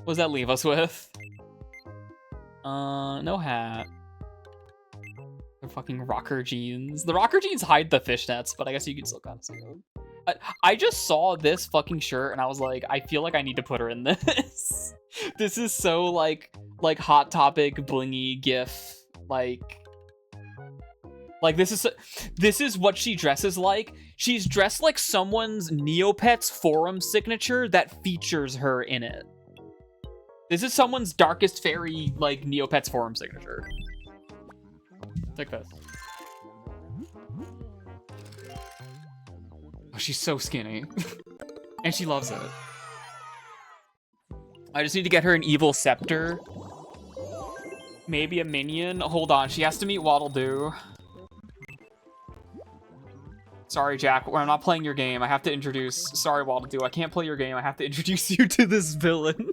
[SPEAKER 1] does that leave us with? No hat. The fucking rocker jeans. The rocker jeans hide the fishnets, but I guess you can still kind of see them. I just saw this fucking shirt and I was like, I feel like I need to put her in this. This is so like Hot Topic blingy gif. Like this is what she dresses like. She's dressed like someone's Neopets forum signature that features her in it. This is someone's Darkest Fairy like Neopets forum signature. Take this. Oh, she's so skinny. And she loves it. I just need to get her an evil scepter. Maybe a minion. Hold on, she has to meet Waddle Doo. Sorry, Jak, I'm not playing your game. I have to introduce... Sorry, Waddle Doo, I can't play your game. I have to introduce you to this villain.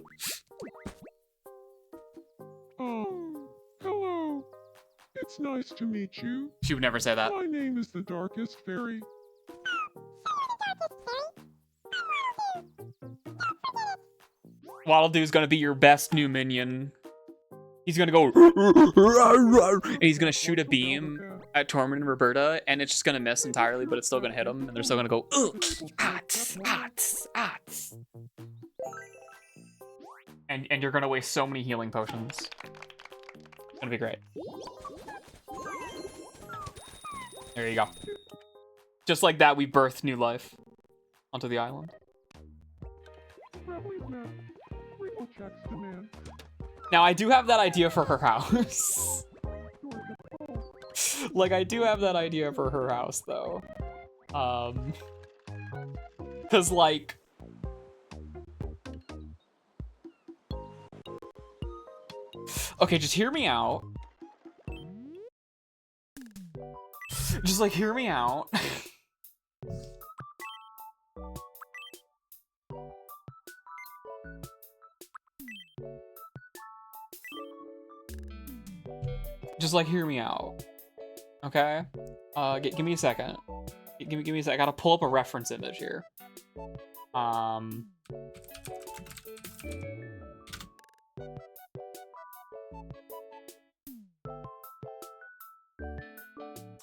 [SPEAKER 3] Oh, hello. It's nice to meet you.
[SPEAKER 1] She would never say that.
[SPEAKER 3] My name is the Darkest Fairy.
[SPEAKER 1] Waddle Doo's gonna be your best new minion. He's gonna go and he's gonna shoot a beam at Tormund and Roberta, and it's just gonna miss entirely, but it's still gonna hit them, and they're still gonna go and you're gonna waste so many healing potions. It's gonna be great. There you go. Just like that, we birthed new life onto the island. Now, I do have that idea for her house. Like, I do have that idea for her house, though. Because, like... Okay, just hear me out. Just like hear me out. Just like hear me out. Okay? Give me a second. Give me a second. I gotta pull up a reference image here.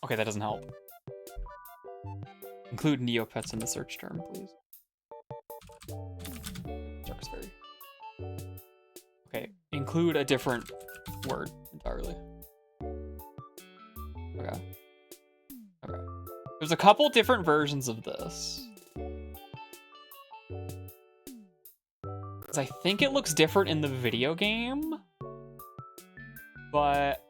[SPEAKER 1] Okay, that doesn't help. Include Neopets in the search term, please. Darkest Fairy. Okay, include a different word entirely. Okay. Okay. There's a couple different versions of this. I think it looks different in the video game, but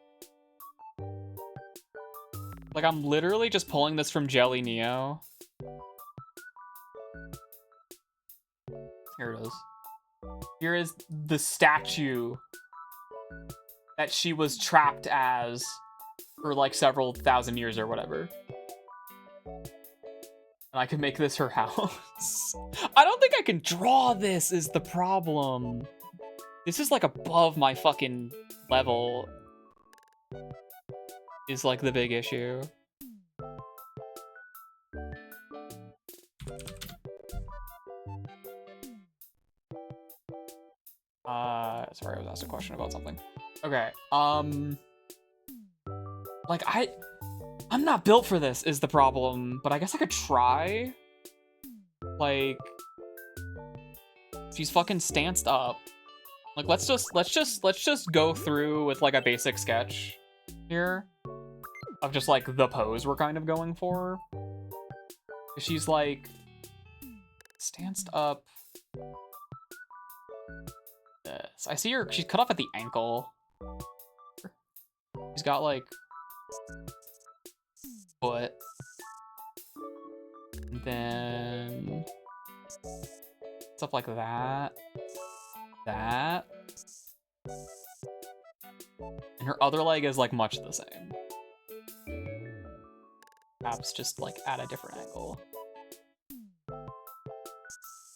[SPEAKER 1] like I'm literally just pulling this from Jelly Neo. Here it is. Here is the statue that she was trapped as for like several thousand years or whatever. And I can make this her house. I don't think I can draw this is the problem. This is like above my fucking level. Is like the big issue. Sorry, I was asked a question about something. Okay, like I'm not built for this is the problem, but I guess I could try. Like, she's fucking stanced up. Like, let's just go through with like a basic sketch here of just like the pose we're kind of going for. She's like stanced up. This. I see her. She's cut off at the ankle. She's got like foot. And then stuff like that. That. And her other leg is like much the same. Perhaps just like at a different angle.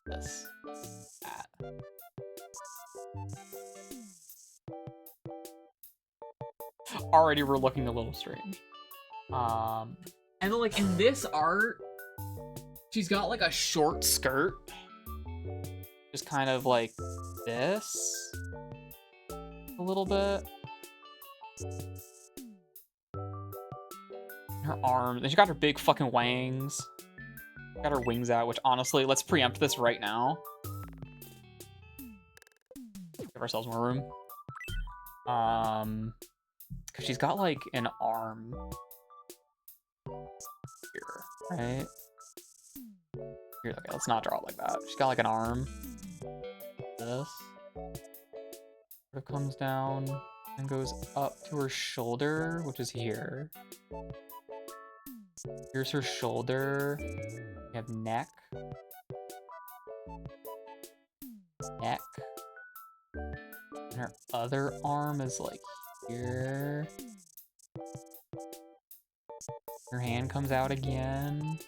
[SPEAKER 1] This. That. Already we're looking a little strange. And then like in this art, she's got like a short skirt. Just kind of like this. A little bit. Her arms, and she got her big fucking wings. Got her wings out, which honestly, let's preempt this right now. Give ourselves more room. Cause she's got like an arm here, right? Here, okay, let's not draw it like that. She's got like an arm. This sort of comes down and goes up to her shoulder, which is here. Here's her shoulder. We have neck. Neck. And her other arm is like here. Her hand comes out again.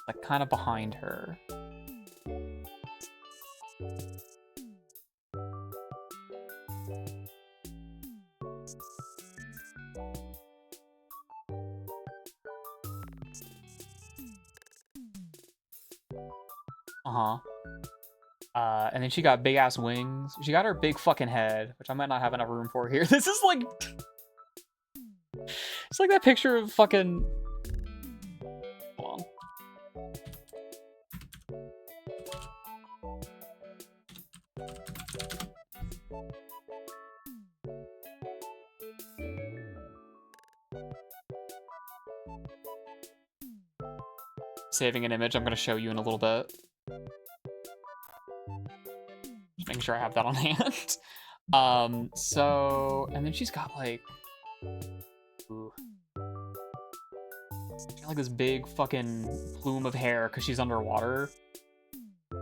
[SPEAKER 1] Like kind of behind her. And then she got big ass wings. She got her big fucking head, which I might not have enough room for here. This is like, it's like that picture of fucking. Hold on. Saving an image I'm gonna show you in a little bit. Just making sure I have that on hand. So, and then she's got like, ooh. got like this big fucking plume of hair because she's underwater.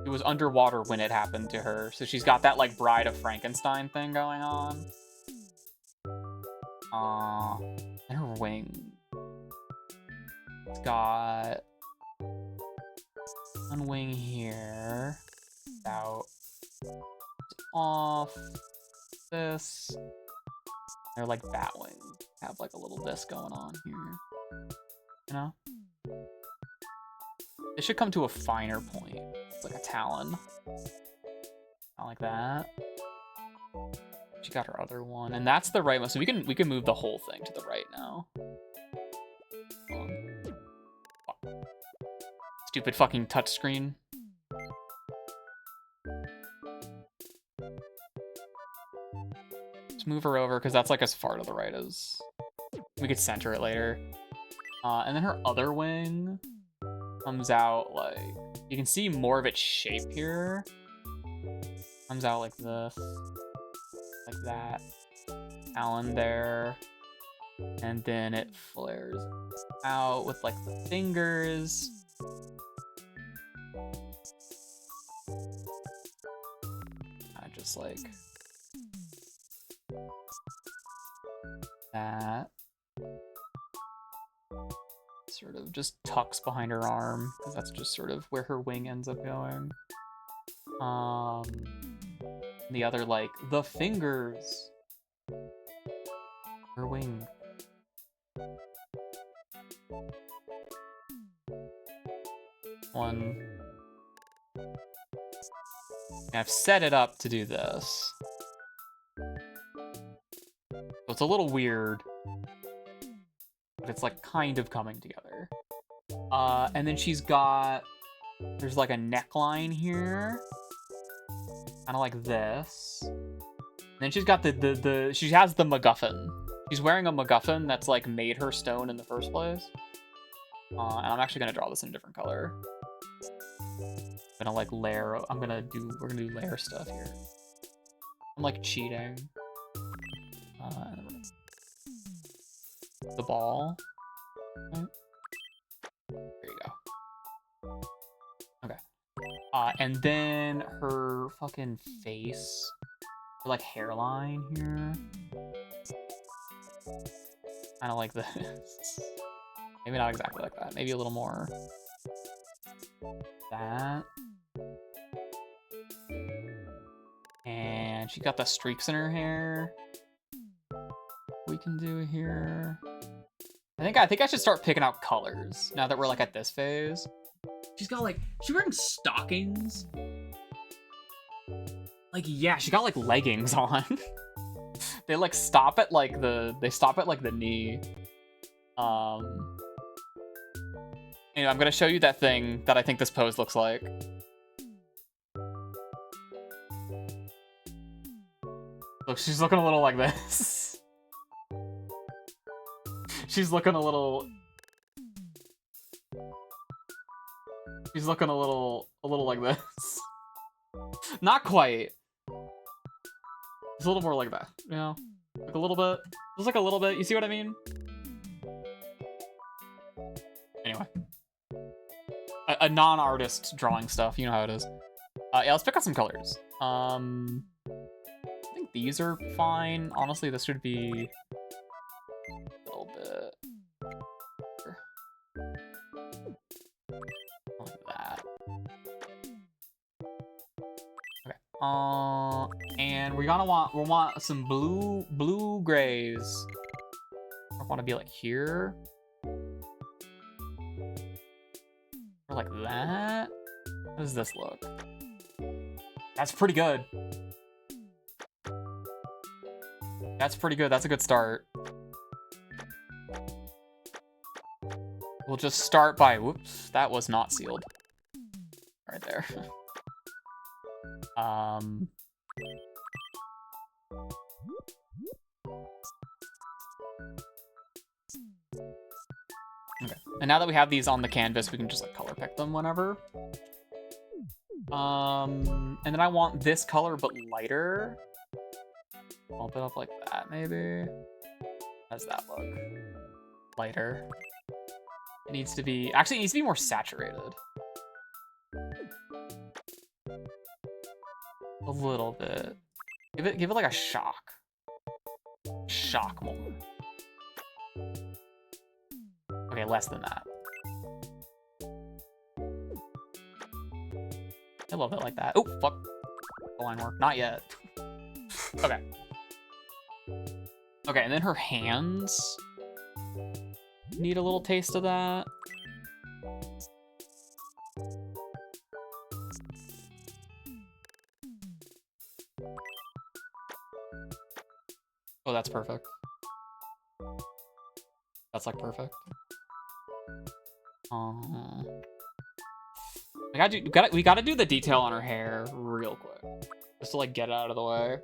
[SPEAKER 1] It was underwater when it happened to her, so she's got that like Bride of Frankenstein thing going on. And her wing. It's got one wing here. Out. Off. This. They're like bat wings. Have like a little this going on here. You know? It should come to a finer point. It's like a talon. Not like that. She got her other one, and that's the right one. So we can move the whole thing to the right now. Stupid fucking touchscreen. Let's move her over because that's like as far to the right as we could center it later. And then her other wing comes out like, you can see more of its shape here. Comes out like this, like that. Talon there. And then it flares out with like the fingers. Kind of just like that. Sort of just tucks behind her arm, because that's just sort of where her wing ends up going. The other, like, the fingers. Her wing. One. And I've set it up to do this. So it's a little weird, but it's like kind of coming together. And then she's got, there's like a neckline here, kind of like this. And then she's got she has the MacGuffin. She's wearing a MacGuffin that's like made her stone in the first place. And I'm actually gonna draw this in a different color. I'm gonna like layer, we're gonna do layer stuff here. I'm like cheating. The ball. Okay. There you go. Okay. And then her fucking face, her like hairline here. Kind of like this. Maybe not exactly like that. Maybe a little more. That. And she got the streaks in her hair. We can do here. I think I should start picking out colors now that we're like at this phase. She's got like, she's wearing stockings. Like, yeah, she got like leggings on. They like stop at like the knee. Anyway, I'm gonna show you that thing that I think this pose looks like. Look, she's looking a little like this. She's looking a little like this. Not quite. It's a little more like that, you know? Like a little bit. Just like a little bit. You see what I mean? Anyway. A non-artist drawing stuff. You know how it is. Yeah, let's pick out some colors. I think these are fine. Honestly, this should be a little bit like that. Okay. And we'll want some blue grays. I want to be like here. Or like that. How does this look? That's pretty good. That's pretty good. That's a good start. We'll just start by, whoops, that was not sealed. Right there. Okay. And now that we have these on the canvas, we can just like color pick them whenever. And then I want this color but lighter. Bump it up like that, maybe. How does that look? Lighter. It needs to be, actually it needs to be more saturated. A little bit. Give it like a shock. Shock more. Okay, less than that. A little bit like that. Oh, fuck. The line work. Not yet. Okay. Okay, and then her hands need a little taste of that. Oh, that's perfect. That's like perfect. We gotta do the detail on her hair real quick, just to like get it out of the way.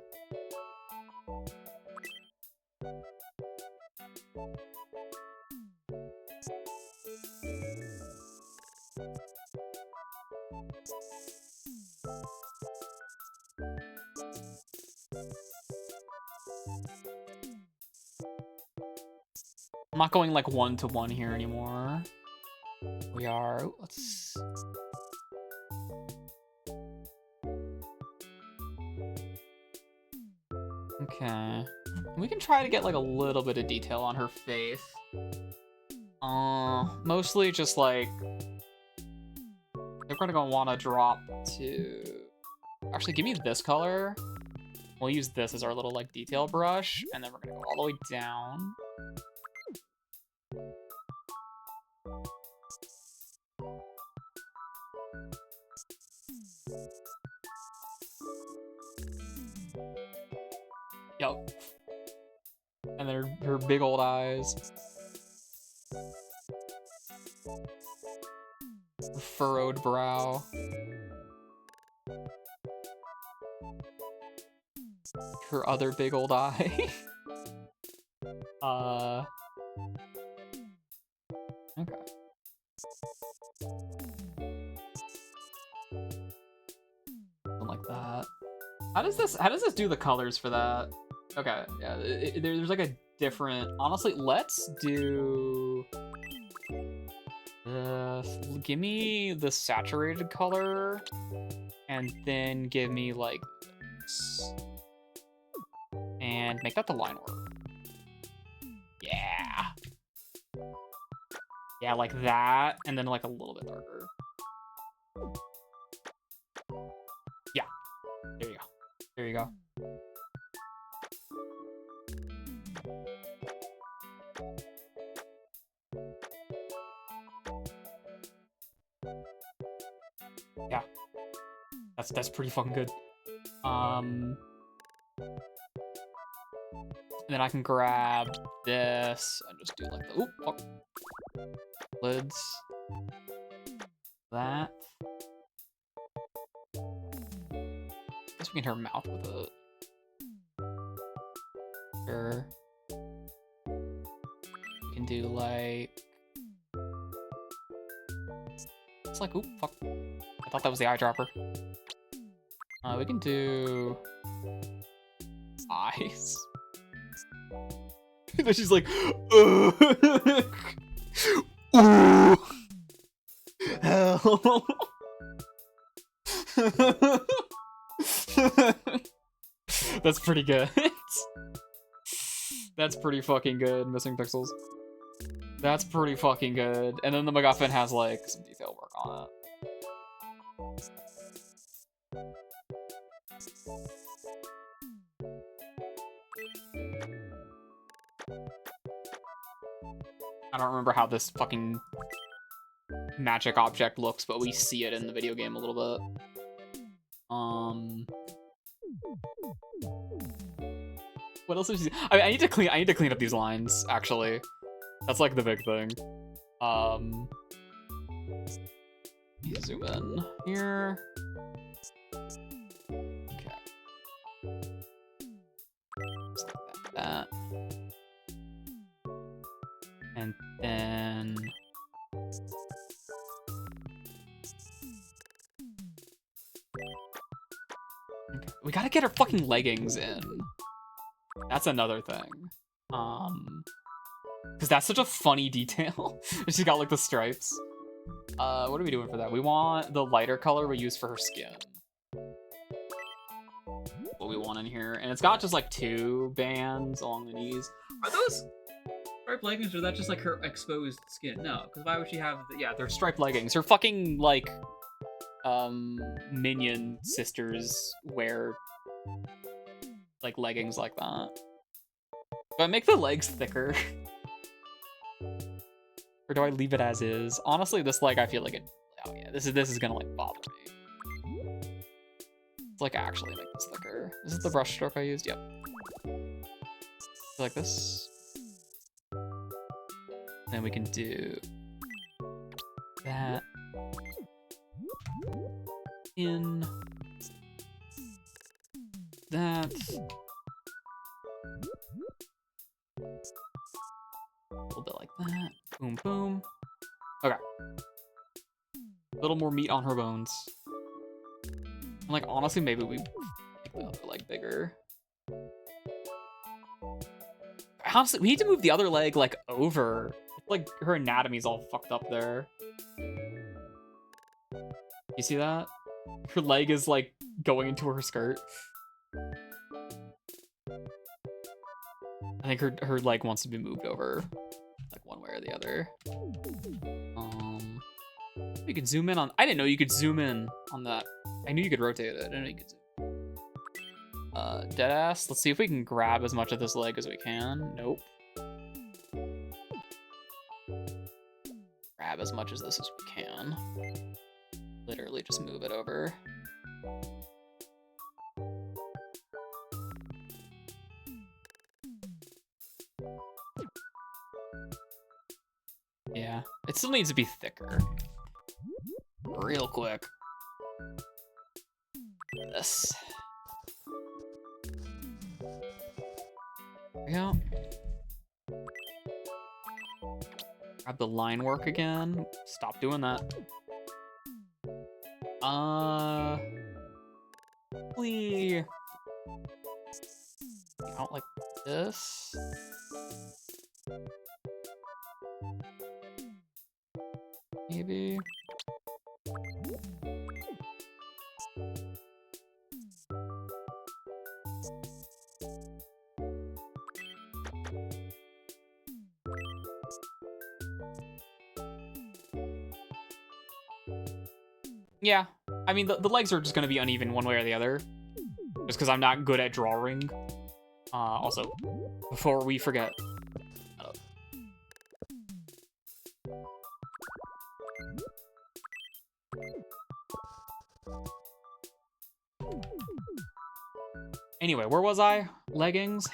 [SPEAKER 1] I'm not going like 1-to-1 here anymore. We are, let's... Okay. We can try to get like a little bit of detail on her face. Mostly just like... They're gonna want to drop to... Actually, give me this color. We'll use this as our little like detail brush, and then we're gonna go all the way down. Yup. And then her big old eyes. Her furrowed brow. Her other big old eye. Okay. Something like that. How does this do the colors for that? Okay, yeah, there's like a different... Honestly, let's do... give me the saturated color, and then give me like this. And make that the line work. Yeah. Yeah, like that, and then like a little bit darker. Yeah. There you go. There you go. Yeah. That's pretty fucking good. And then I can grab this and just do like the, oop, fuck. Lids. That. Guess we can hit her mouth with it. Sure. We can do like... It's like, oop, fuck. I thought that was the eyedropper. We can do... eyes. And then she's like, ooh, hell. That's pretty good. That's pretty fucking good, Missing Pixels. That's pretty fucking good. And then the MacGuffin has like some detail work on it. I don't remember how this fucking magic object looks, but we see it in the video game a little bit. What else is she... I need to clean up these lines, actually. That's like the big thing. Zoom in here. Okay. Just like that. And then... Okay. We gotta get our fucking leggings in. That's another thing. Because that's such a funny detail. She's got like the stripes. What are we doing for that? We want the lighter color we use for her skin. What we want in here. And it's got just like 2 bands along the knees. Are those striped leggings or is that just like her exposed skin? No, because why would she have, yeah, they're striped leggings. Her fucking like, minion sisters wear like leggings like that. Do I make the legs thicker? Or do I leave it as is? Honestly, this leg, I feel like it, oh yeah, this is gonna like bother me. Let's like actually make this thicker. Is this the brush stroke I used? Yep. Like this. Then we can do that in that. A little bit like that. Boom, boom. Okay. A little more meat on her bones. And like, honestly, maybe we make the other leg bigger. Honestly, we need to move the other leg, like, over. Like, her anatomy's all fucked up there. You see that? Her leg is, like, going into her skirt. I think her leg wants to be moved over, like, one way or the other. You can zoom in on... I didn't know you could zoom in on that. I knew you could rotate it. I didn't know you could zoom. Deadass. Let's see if we can grab as much of this leg as we can. Nope. Grab as much of this as we can. Literally just move it over. Yeah, it still needs to be thicker. Real quick. This. There we go. Grab the line work again. Stop doing that. We out like this. Maybe. Yeah, I mean, the legs are just going to be uneven one way or the other. Just because I'm not good at drawing. Also, before we forget. Anyway, where was I? Leggings?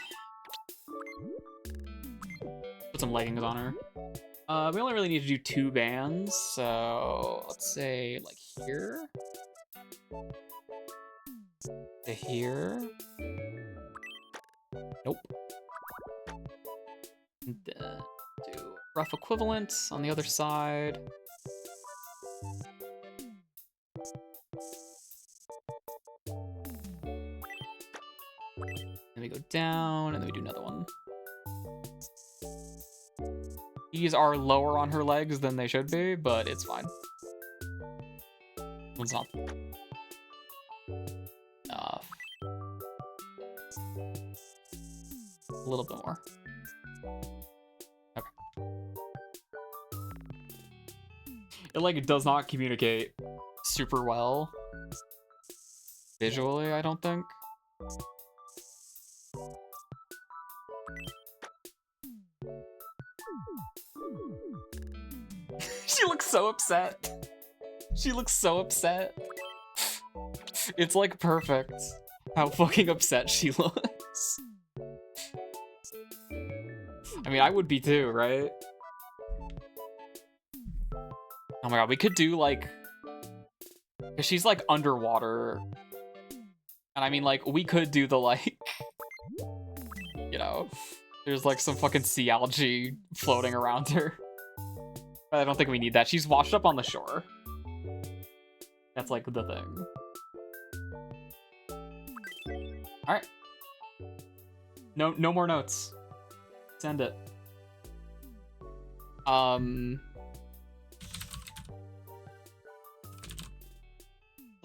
[SPEAKER 1] Put some leggings on her. We only really need to do 2 bands, so let's say like here to here. Nope. And then do rough equivalent on the other side. Then we go down, and then we do another one. These are lower on her legs than they should be, but it's fine. One's not enough. A little bit more. Okay. It like does not communicate super well visually, I don't think. She looks so upset. She looks so upset. It's like perfect how fucking upset she looks. I mean, I would be too, right? Oh my god, we could do like... Cause she's like underwater. And I mean, like, we could do the like... You know, there's like some fucking sea algae floating around her. But I don't think we need that. She's washed up on the shore. That's like the thing. Alright. No more notes. Send it.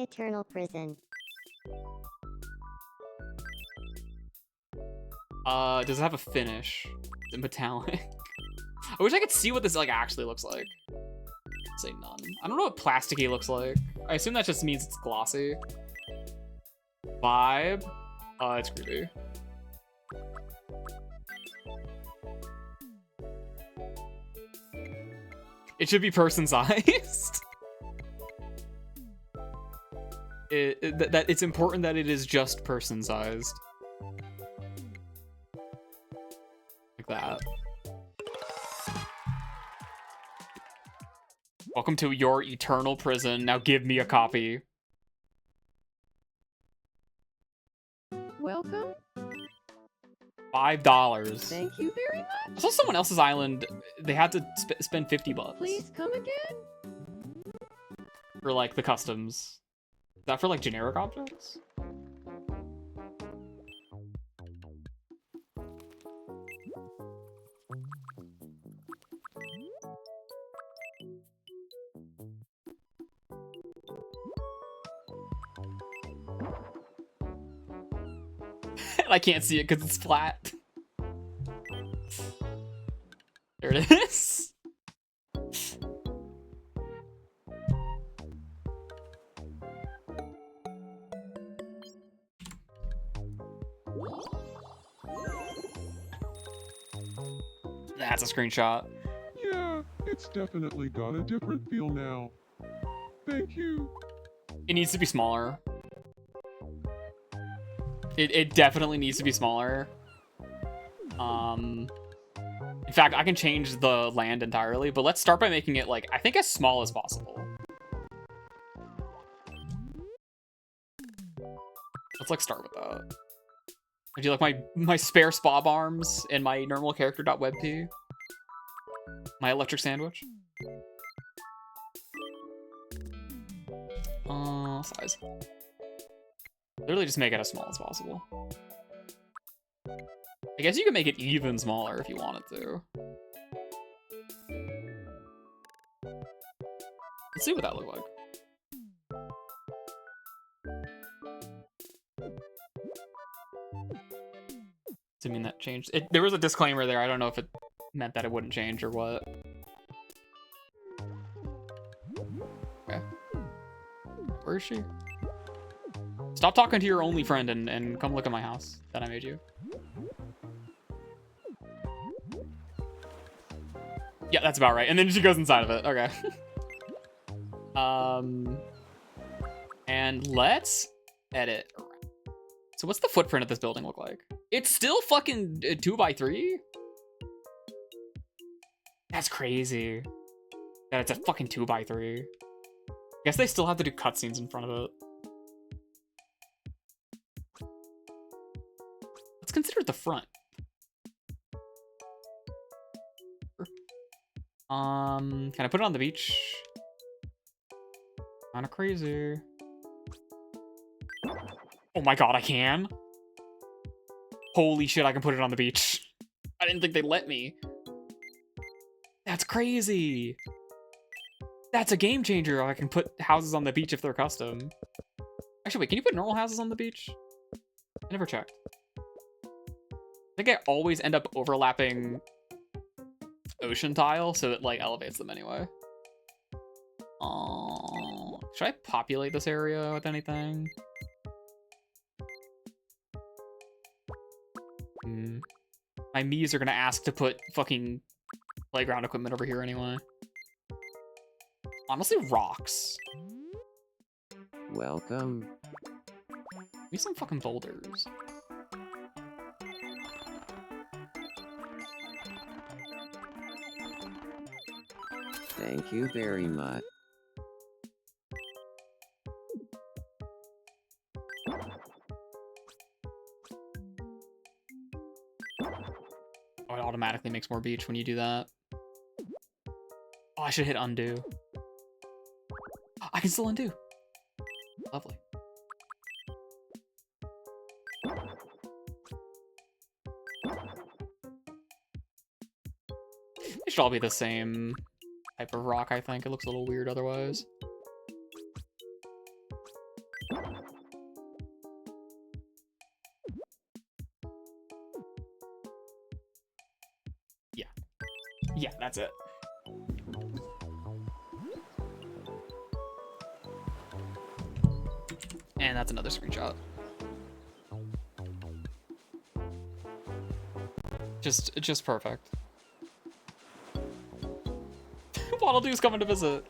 [SPEAKER 5] Eternal prison.
[SPEAKER 1] Does it have a finish? Is it metallic? I wish I could see what this like actually looks like. Say none. I don't know what plasticky looks like. I assume that just means it's glossy. Vibe. It's creepy. It should be person-sized. That it's important that it is just person-sized. Like that. Welcome to your eternal prison. Now give me a copy.
[SPEAKER 5] Welcome.
[SPEAKER 1] $5.
[SPEAKER 5] Thank you very much.
[SPEAKER 1] I saw someone else's island. They had to spend $50
[SPEAKER 5] Please come again.
[SPEAKER 1] for like the customs. Is that for like generic objects? I can't see it because it's flat. There it is. That's a screenshot.
[SPEAKER 3] Yeah, it's definitely got a different feel now. Thank you.
[SPEAKER 1] It needs to be smaller. It definitely needs to be smaller. In fact, I can change the land entirely, but let's start by making it, like, I think as small as possible. Let's, like, start with that. I do like my spare spa arms and my normal character.webp. My electric sandwich. Size. Literally just make it as small as possible. I guess you can make it even smaller if you wanted to. Let's see what that looked like. Assuming that changed. There was a disclaimer there. I don't know if it meant that it wouldn't change or what. Okay. Where is she? Stop talking to your only friend and come look at my house that I made you. Yeah, that's about right. And then she goes inside of it. Okay. And let's edit around. So what's the footprint of this building look like? It's still fucking 2x3? That's crazy. That it's a fucking 2x3. I guess they still have to do cutscenes in front of it. Let's consider the front. Can I put it on the beach? Kinda crazy. Oh my god, I can? Holy shit, I can put it on the beach. I didn't think they'd let me. That's crazy. That's a game changer. I can put houses on the beach if they're custom. Actually, wait, can you put normal houses on the beach? I never checked. I think I always end up overlapping ocean tile, so it like elevates them anyway. Should I populate this area with anything? My Miis are gonna ask to put fucking playground equipment over here anyway. Honestly, rocks.
[SPEAKER 2] Welcome.
[SPEAKER 1] Maybe some fucking boulders.
[SPEAKER 2] Thank you very much.
[SPEAKER 1] Oh, it automatically makes more beach when you do that. Oh, I should hit undo. I can still undo. Lovely. It should all be the same type of rock, I think. It looks a little weird otherwise. Yeah. Yeah, that's it. And that's another screenshot. Just perfect. Waddle Doo's coming to visit.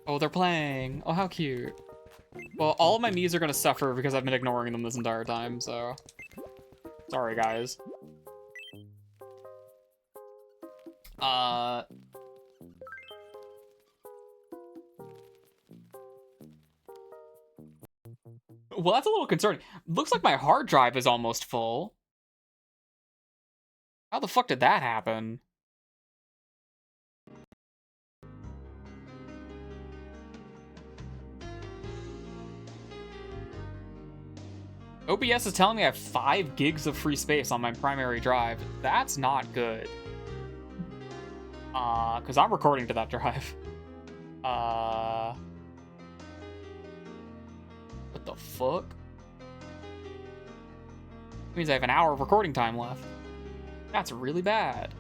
[SPEAKER 1] Oh, they're playing. Oh, how cute. Well, all of my Miis are gonna suffer because I've been ignoring them this entire time, so... Sorry, guys. Well, that's a little concerning. Looks like my hard drive is almost full. How the fuck did that happen? OBS is telling me I have 5 gigs of free space on my primary drive. That's not good. Because I'm recording to that drive. What the fuck? Means I have an hour of recording time left. That's really bad.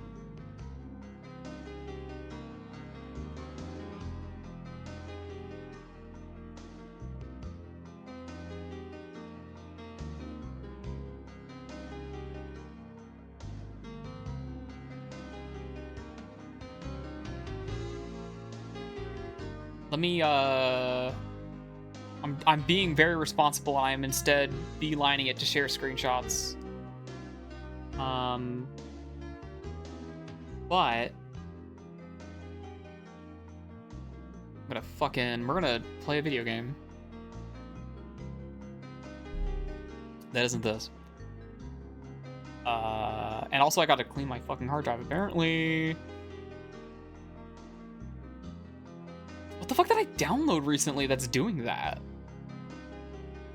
[SPEAKER 1] Let me, I'm being very responsible. I am instead beelining it to share screenshots. But we're gonna play a video game. That isn't this. And also I gotta clean my fucking hard drive, apparently. What the fuck did I download recently that's doing that?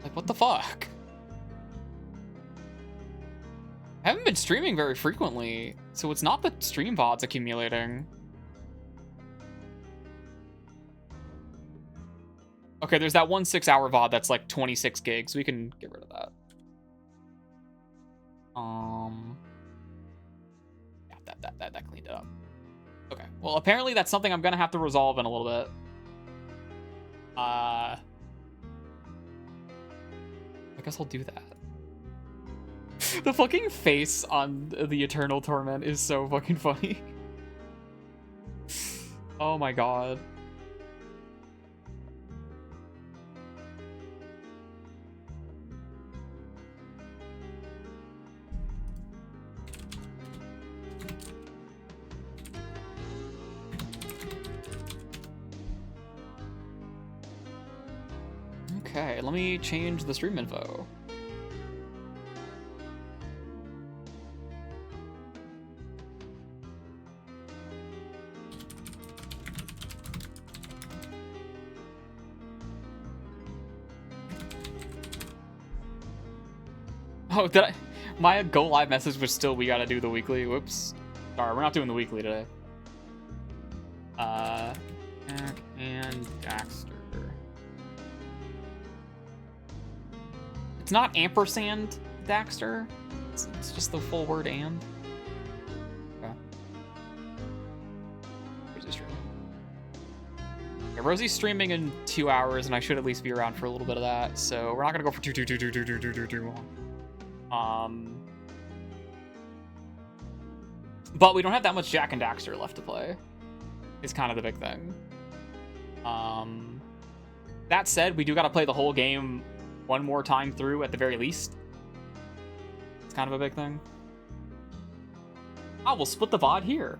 [SPEAKER 1] Like, what the fuck? I haven't been streaming very frequently, so it's not the stream VODs accumulating. Okay, there's that one 6-hour VOD that's like 26 gigs. We can get rid of that. Yeah, that cleaned it up. Okay, well, apparently that's something I'm gonna have to resolve in a little bit. I guess I'll do that. The fucking face on the Eternal Torment is so fucking funny. Oh my god. Okay, let me change the stream info. Oh, did I? My go live message was still, we gotta do the weekly. Whoops. Sorry, we're not doing the weekly today. Jak and Daxter. It's not ampersand Daxter. It's just the full word and. Okay. Rosie's streaming. Yeah, Rosie's streaming in 2 hours, and I should at least be around for a little bit of that. So we're not gonna go for too long. But we don't have that much Jak and Daxter left to play. Is kind of the big thing. That said, we do gotta play the whole game one more time through at the very least. It's kind of a big thing. Oh, we'll split the VOD here.